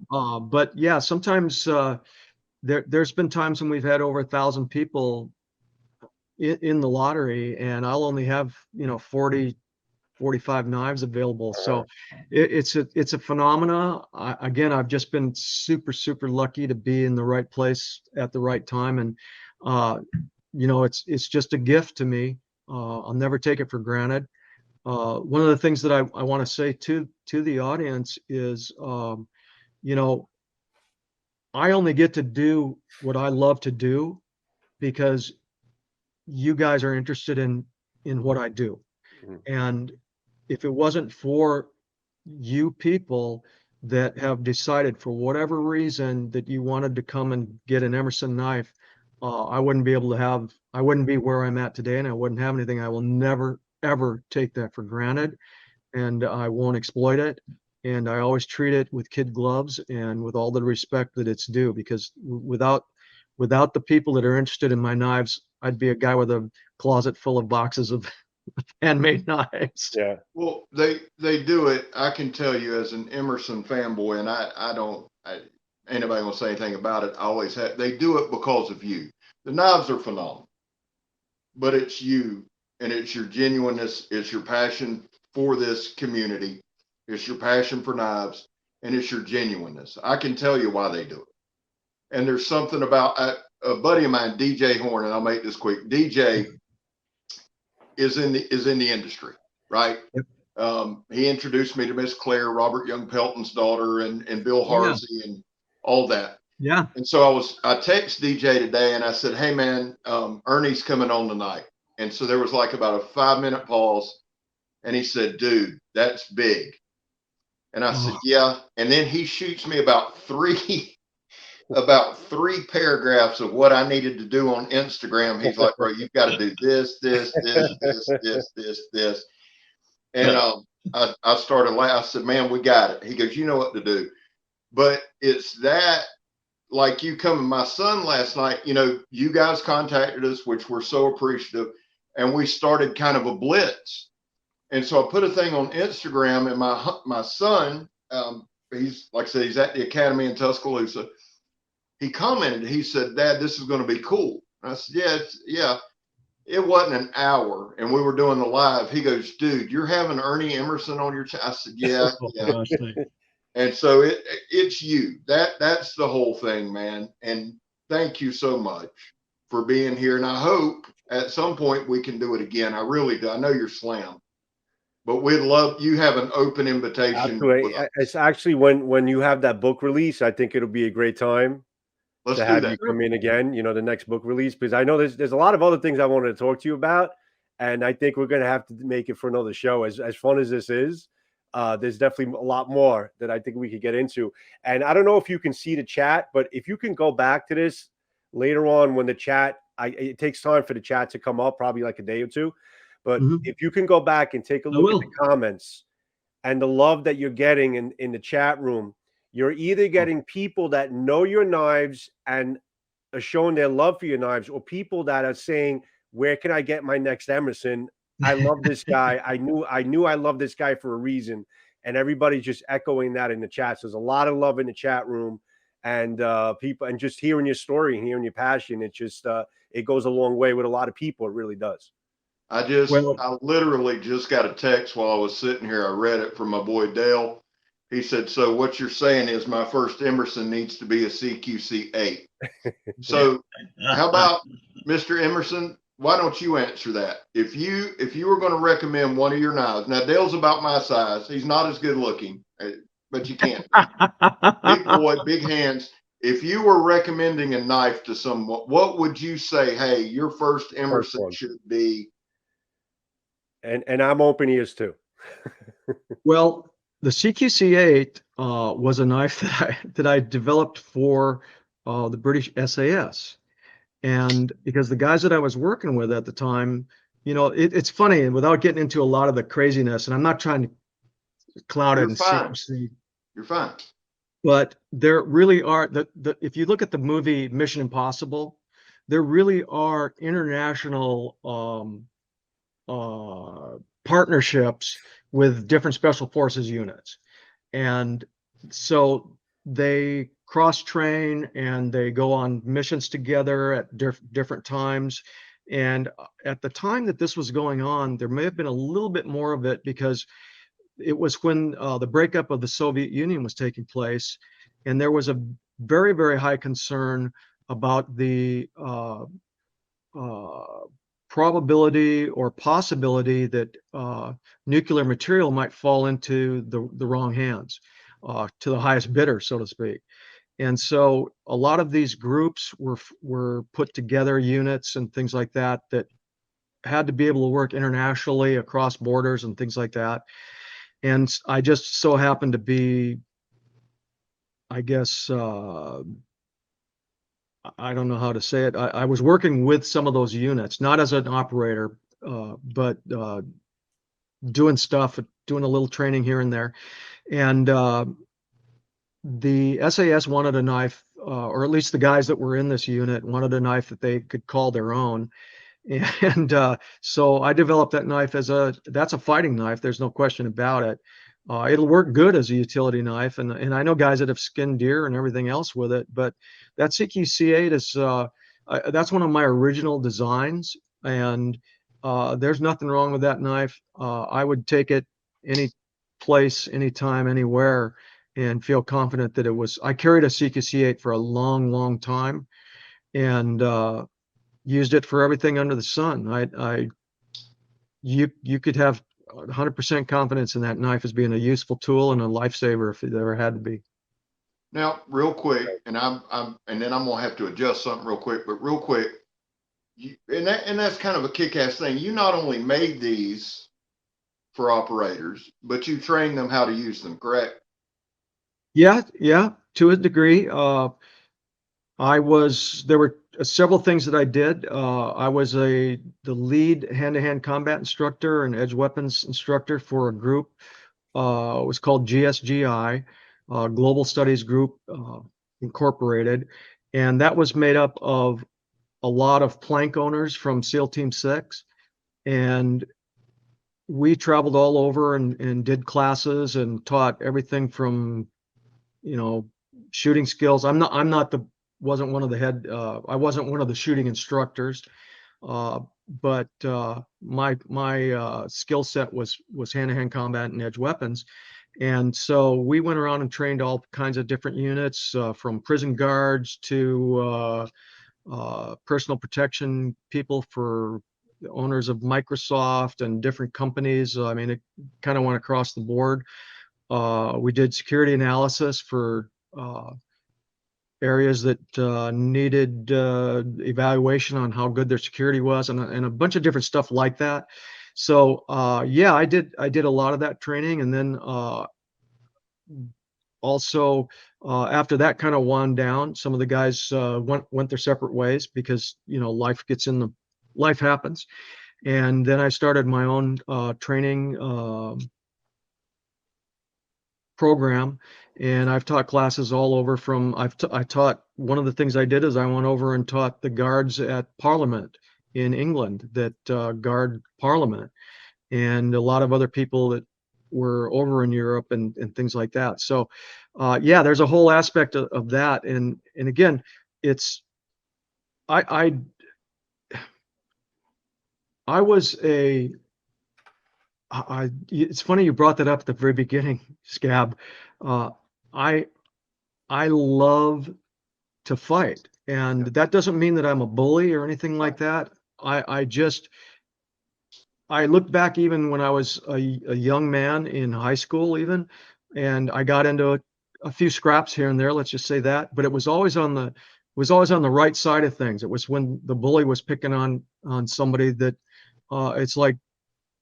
but yeah, sometimes there's been times when we've had over 1,000 people in the lottery, and I'll only have 40, 45 knives available. So it's a phenomena. Again, I've just been super lucky to be in the right place at the right time, and it's just a gift to me. I'll never take it for granted. One of the things that I want to say to the audience is, I only get to do what I love to do because you guys are interested in what I do. And if it wasn't for you people that have decided for whatever reason that you wanted to come and get an Emerson knife, I wouldn't be where I'm at today, and I wouldn't have anything. I will never, ever take that for granted, and I won't exploit it. And I always treat it with kid gloves and with all the respect that it's due, because without the people that are interested in my knives, I'd be a guy with a closet full of boxes of handmade knives. Yeah. Well, they do it. I can tell you as an Emerson fanboy, and Ain't nobody gonna say anything about it. I always have. They do it because of you. The knives are phenomenal, but it's you, and it's your genuineness. It's your passion for this community. It's your passion for knives, and it's your genuineness. I can tell you why they do it. And there's something about a buddy of mine, DJ Horn, and I'll make this quick. DJ is in the industry, right? Yep. He introduced me to Miss Claire, Robert Young Pelton's daughter, and Bill Harsey, and all that. Yeah. And so I text DJ today and I said, hey man, Ernie's coming on tonight. And so there was like about a 5-minute pause, and he said, dude, that's big. And I said, yeah. And then he shoots me about three paragraphs of what I needed to do on Instagram. He's like, bro, you've got to do this. And I started laughing. I said, man, we got it. He goes, you know what to do. But it's that, like you coming, my son last night, you know, you guys contacted us, which we're so appreciative. And we started kind of a blitz. And so I put a thing on Instagram, and my son, he's, like I said, he's at the academy in Tuscaloosa. He commented, he said, Dad, this is going to be cool. I said, yeah. It wasn't an hour, and we were doing the live. He goes, dude, you're having Ernie Emerson on your channel. I said, yeah. And so it's you. That's the whole thing, man. And thank you so much for being here. And I hope at some point we can do it again. I really do. I know you're slammed, but we'd love, you have an open invitation. It's actually when you have that book release, I think it'll be a great time to have you come in again, you know, the next book release, because I know there's a lot of other things I wanted to talk to you about. And I think we're going to have to make it for another show. As fun as this is, there's definitely a lot more that I think we could get into. And I don't know if you can see the chat, but if you can go back to this later on when the chat, it takes time for the chat to come up, probably like a day or two. But if you can go back and take a look at the comments and the love that you're getting in the chat room, you're either getting people that know your knives and are showing their love for your knives, or people that are saying, where can I get my next Emerson? I love this guy. I knew I love this guy for a reason. And everybody's just echoing that in the chat. So there's a lot of love in the chat room, and people, and just hearing your story and hearing your passion. It just, it goes a long way with a lot of people. It really does. I literally just got a text while I was sitting here. I read it from my boy Dale. He said, so what you're saying is my first Emerson needs to be a CQC 8. So how about Mr. Emerson? Why don't you answer that? If you were going to recommend one of your knives, now Dale's about my size. He's not as good looking, but you can't. Big boy, big hands. If you were recommending a knife to someone, what would you say? Hey, your first Emerson should be. And I'm open ears too. Well, the CQC8 was a knife that I developed for the British SAS. And because the guys that I was working with at the time, you know, it's funny, and without getting into a lot of the craziness, and I'm not trying to cloud it and secrecy. You're fine. But there really are, if you look at the movie Mission Impossible, there really are international partnerships with different special forces units. And so they cross-train and they go on missions together at different times. And at the time that this was going on, there may have been a little bit more of it, because it was when the breakup of the Soviet Union was taking place. And there was a very, very high concern about the probability or possibility that nuclear material might fall into the wrong hands, to the highest bidder, so to speak. And so a lot of these groups were put together, units and things like that, that had to be able to work internationally across borders and things like that. And I just so happened to be, I guess, I don't know how to say it. I was working with some of those units, not as an operator, but doing stuff, doing a little training here and there. And the SAS wanted a knife, or at least the guys that were in this unit wanted a knife that they could call their own. And so I developed that knife that's a fighting knife. There's no question about it. It'll work good as a utility knife, and I know guys that have skinned deer and everything else with it. But that CQC8 is that's one of my original designs, and there's nothing wrong with that knife. I would take it any place, anytime, anywhere, and feel confident that it was. I carried a CQC8 for a long, long time, and used it for everything under the sun. You could have 100% confidence in that knife as being a useful tool and a lifesaver if it ever had to be. Now, real quick, and then I'm gonna have to adjust something real quick, but real quick, and that's kind of a kick-ass thing. You not only made these for operators, but you trained them how to use them, correct? Yeah, to a degree. There were several things that I did. I was the lead hand-to-hand combat instructor and edge weapons instructor for a group. It was called GSGI, Global Studies Group Incorporated, and that was made up of a lot of plank owners from SEAL Team 6, and we traveled all over and did classes and taught everything from, shooting skills. I wasn't one of the shooting instructors, but my skill set was hand-to-hand combat and edge weapons. And so we went around and trained all kinds of different units, from prison guards to personal protection people for the owners of Microsoft and different companies. I mean, it kind of went across the board. We did security analysis for areas that needed evaluation on how good their security was, and a bunch of different stuff like that. So yeah, I did a lot of that training, and then also after that kind of wound down, some of the guys went their separate ways because life happens, and then I started my own training program, and I've taught classes all over. I taught, one of the things I did is I went over and taught the guards at Parliament in England that guard Parliament, and a lot of other people that were over in Europe and things like that. So yeah, there's a whole aspect of that, and again, it's I was it's funny you brought that up at the very beginning, Scab. I love to fight, and that doesn't mean that I'm a bully or anything like that. I look back even when I was a young man in high school even, and I got into a few scraps here and there, let's just say that, but it was always on the right side of things. It was when the bully was picking on somebody that it's like,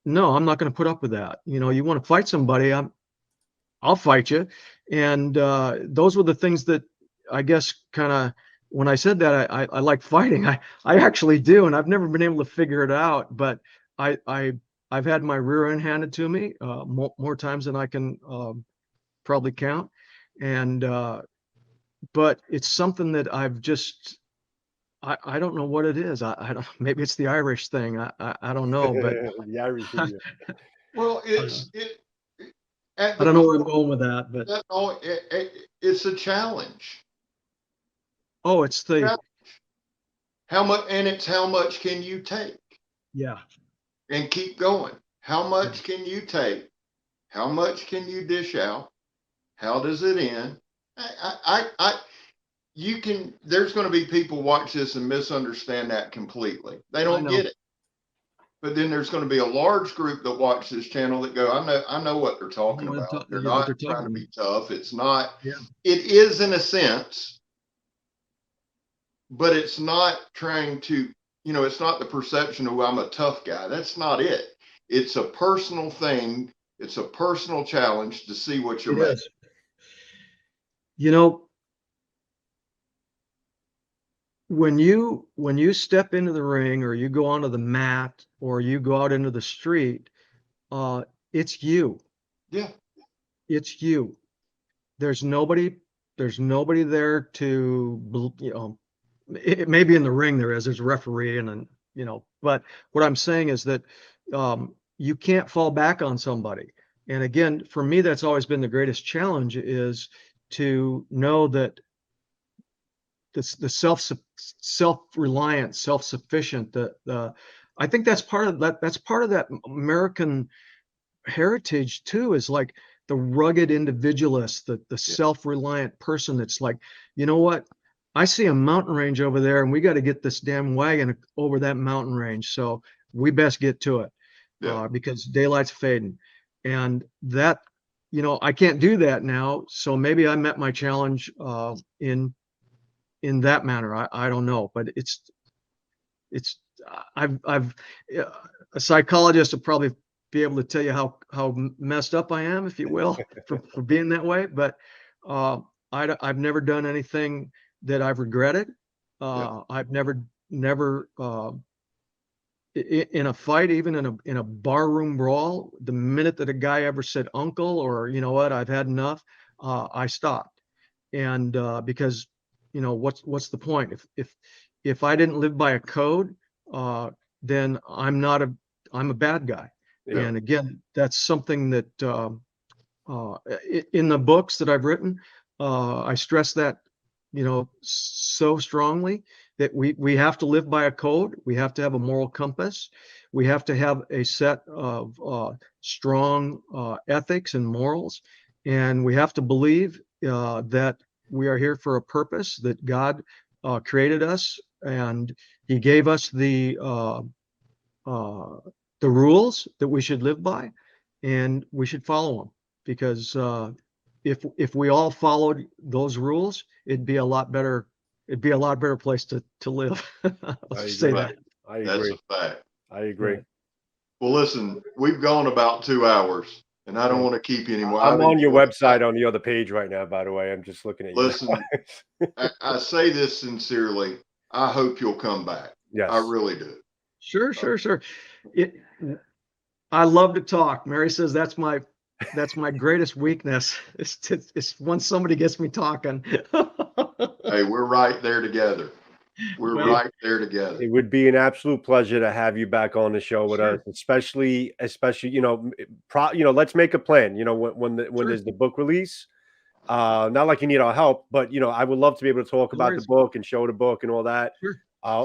no, I'm not going to put up with that. You want to fight somebody, I'll fight you. And those were the things that I guess kind of, when I said that, I like fighting. I actually do, and I've never been able to figure it out. But I've had my rear end handed to me more times than I can probably count. And but it's something that I've just I don't know what it is. I don't. Maybe it's the Irish thing. I don't know, but the Irish in you. Well, I don't know where I'm going with that, but it's a challenge. Oh, it's the how much can you take? Yeah. And keep going. How much can you take? How much can you dish out? How does it end? There's going to be people watch this and misunderstand that completely. They don't get it. But then there's going to be a large group that watch this channel that go, I know what they're talking about. They're not trying to be tough. It's not, it is in a sense, but it's not trying to, it's not the perception of, I'm a tough guy. That's not it. It's a personal thing. It's a personal challenge to see what you're making. When you step into the ring, or you go onto the mat, or you go out into the street, it's you. Yeah. It's you. There's nobody there to, it may be in the ring there's a referee but what I'm saying is that you can't fall back on somebody. And again, for me, that's always been the greatest challenge, is to know that the self-reliant, self-sufficient, I think that's part of that. That's part of that American heritage too, is like the rugged individualist, the self-reliant person that's like, you know what? I see a mountain range over there and we got to get this damn wagon over that mountain range. So we best get to it because daylight's fading. And that, I can't do that now. So maybe I met my challenge in that manner. I don't know, but I've a psychologist will probably be able to tell you how messed up I am, if you will, for being that way. But I've never done anything that I've regretted. I've never in a fight, even in a barroom brawl, the minute that a guy ever said uncle or you know what, I've had enough, I stopped. And because what's the point? If I didn't live by a code, then I'm a bad guy. Yeah. And again, that's something that in the books that I've written, I stress that so strongly, that we have to live by a code. We have to have a moral compass. We have to have a set of strong ethics and morals, and we have to believe that we are here for a purpose, that God created us, and He gave us the rules that we should live by, and we should follow them. Because if we all followed those rules, it'd be a lot better. It'd be a lot better place to live. Let's say that. I agree. That's a fact. I agree. Well, listen, we've gone about 2 hours, and I don't want to keep you anymore. I'm on your website on the other page right now, by the way. I'm just looking at you. Listen, I say this sincerely. I hope you'll come back. Yes. I really do. Sure. I love to talk. Mary says that's my greatest weakness. It's when somebody gets me talking. Hey, we're right there together. We're right there together. It would be an absolute pleasure to have you back on the show with us, especially let's make a plan. When there's the book release. Not like you need our help, but I would love to be able to talk about the book and show the book and all that. Sure.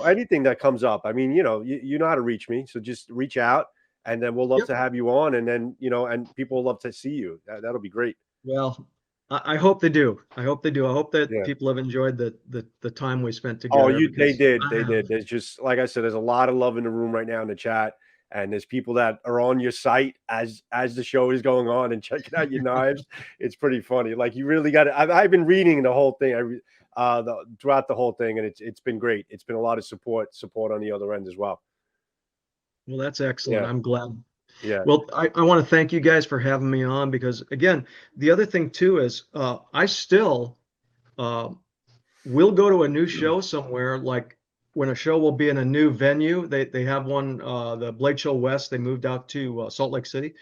Anything that comes up. I mean, you know how to reach me, so just reach out, and then we'll love to have you on, and then and people will love to see you. That'll be great. Well, I hope they do. I hope that people have enjoyed the time we spent together. Oh, they did. There's just, like I said, there's a lot of love in the room right now in the chat, and there's people that are on your site as the show is going on and checking out your knives. It's pretty funny. Like, you really got it. I've been reading the whole thing. Throughout the whole thing, and it's been great. It's been a lot of support on the other end as well. Well, that's excellent. I'm glad. Yeah. Well, I want to thank you guys for having me on, because again, the other thing too is I still will go to a new show somewhere, like when a show will be in a new venue. They have one, the Blade Show West. They moved out to Salt Lake City,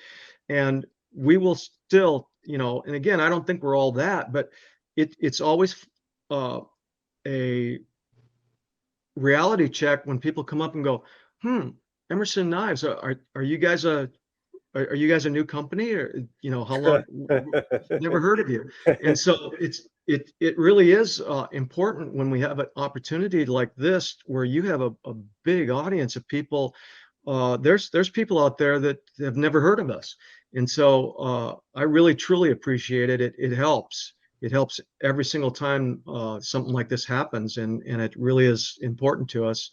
and we will still, and again, I don't think we're all that, but it's always a reality check when people come up and go, Emerson Knives, are you guys a new company, or how long? Never heard of you. And so it really is important when we have an opportunity like this, where you have a big audience of people. There's people out there that have never heard of us, and so I really truly appreciate it. It helps every single time something like this happens, and it really is important to us.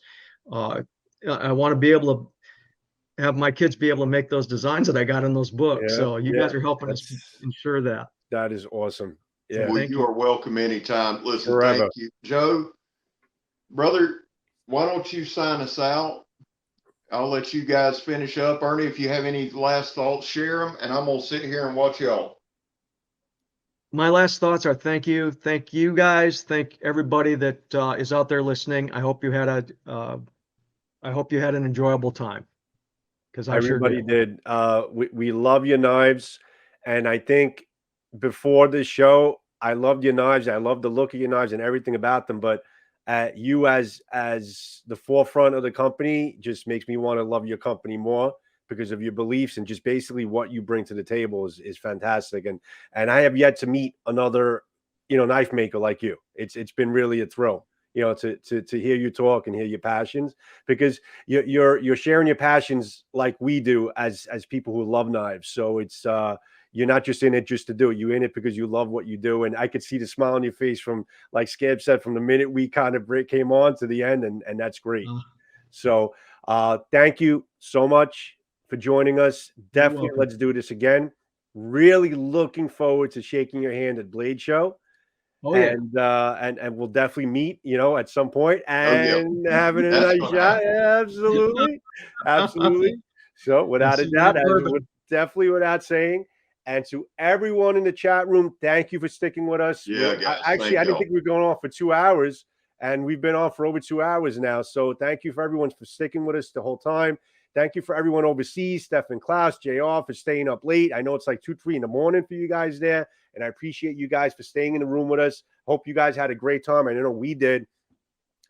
I want to be able to have my kids be able to make those designs that I got in those books. So you guys are helping us ensure that. That is awesome. Yeah. Well, you are welcome anytime. Listen, Forever. Thank you. Joe, brother, why don't you sign us out? I'll let you guys finish up. Ernie, if you have any last thoughts, share them, and I'm going to sit here and watch y'all. My last thoughts are thank you guys. Thank everybody that is out there listening. I hope you had an enjoyable time, because Everybody did. We love your knives, and I think before this show, I loved your knives. I love the look of your knives and everything about them. But you as the forefront of the company just makes me want to love your company more, because of your beliefs and just basically what you bring to the table is fantastic. And I have yet to meet another, knife maker like you. It's been really a thrill, to hear you talk and hear your passions, because you're sharing your passions like we do as people who love knives. So it's you're not just in it just to do it. You're in it because you love what you do. And I could see the smile on your face from, like Scab said, from the minute we kind of came on to the end, and that's great. So thank you so much for joining us. Definitely let's do this again. Really looking forward to shaking your hand at Blade Show. Oh, yeah. And we'll definitely meet, at some point and having a nice shot. Yeah, absolutely. Absolutely. So without a doubt, definitely without saying. And to everyone in the chat room, thank you for sticking with us. Yeah, guys, I didn't think we were going on for 2 hours, and we've been on for over 2 hours now. So thank you for everyone for sticking with us the whole time. Thank you for everyone overseas, Steph Klaus, JR, for staying up late. I know it's like 2, 3 in the morning for you guys there, and I appreciate you guys for staying in the room with us. Hope you guys had a great time. I know we did.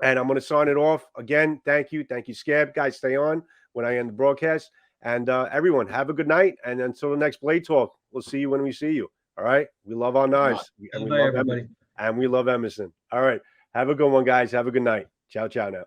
And I'm going to sign it off. Again, thank you. Thank you, Scab. Guys, stay on when I end the broadcast. And everyone, have a good night. And until the next Blade Talk, we'll see you when we see you. All right? We love our knives. And we love everybody. And we love Emerson. All right. Have a good one, guys. Have a good night. Ciao, ciao now.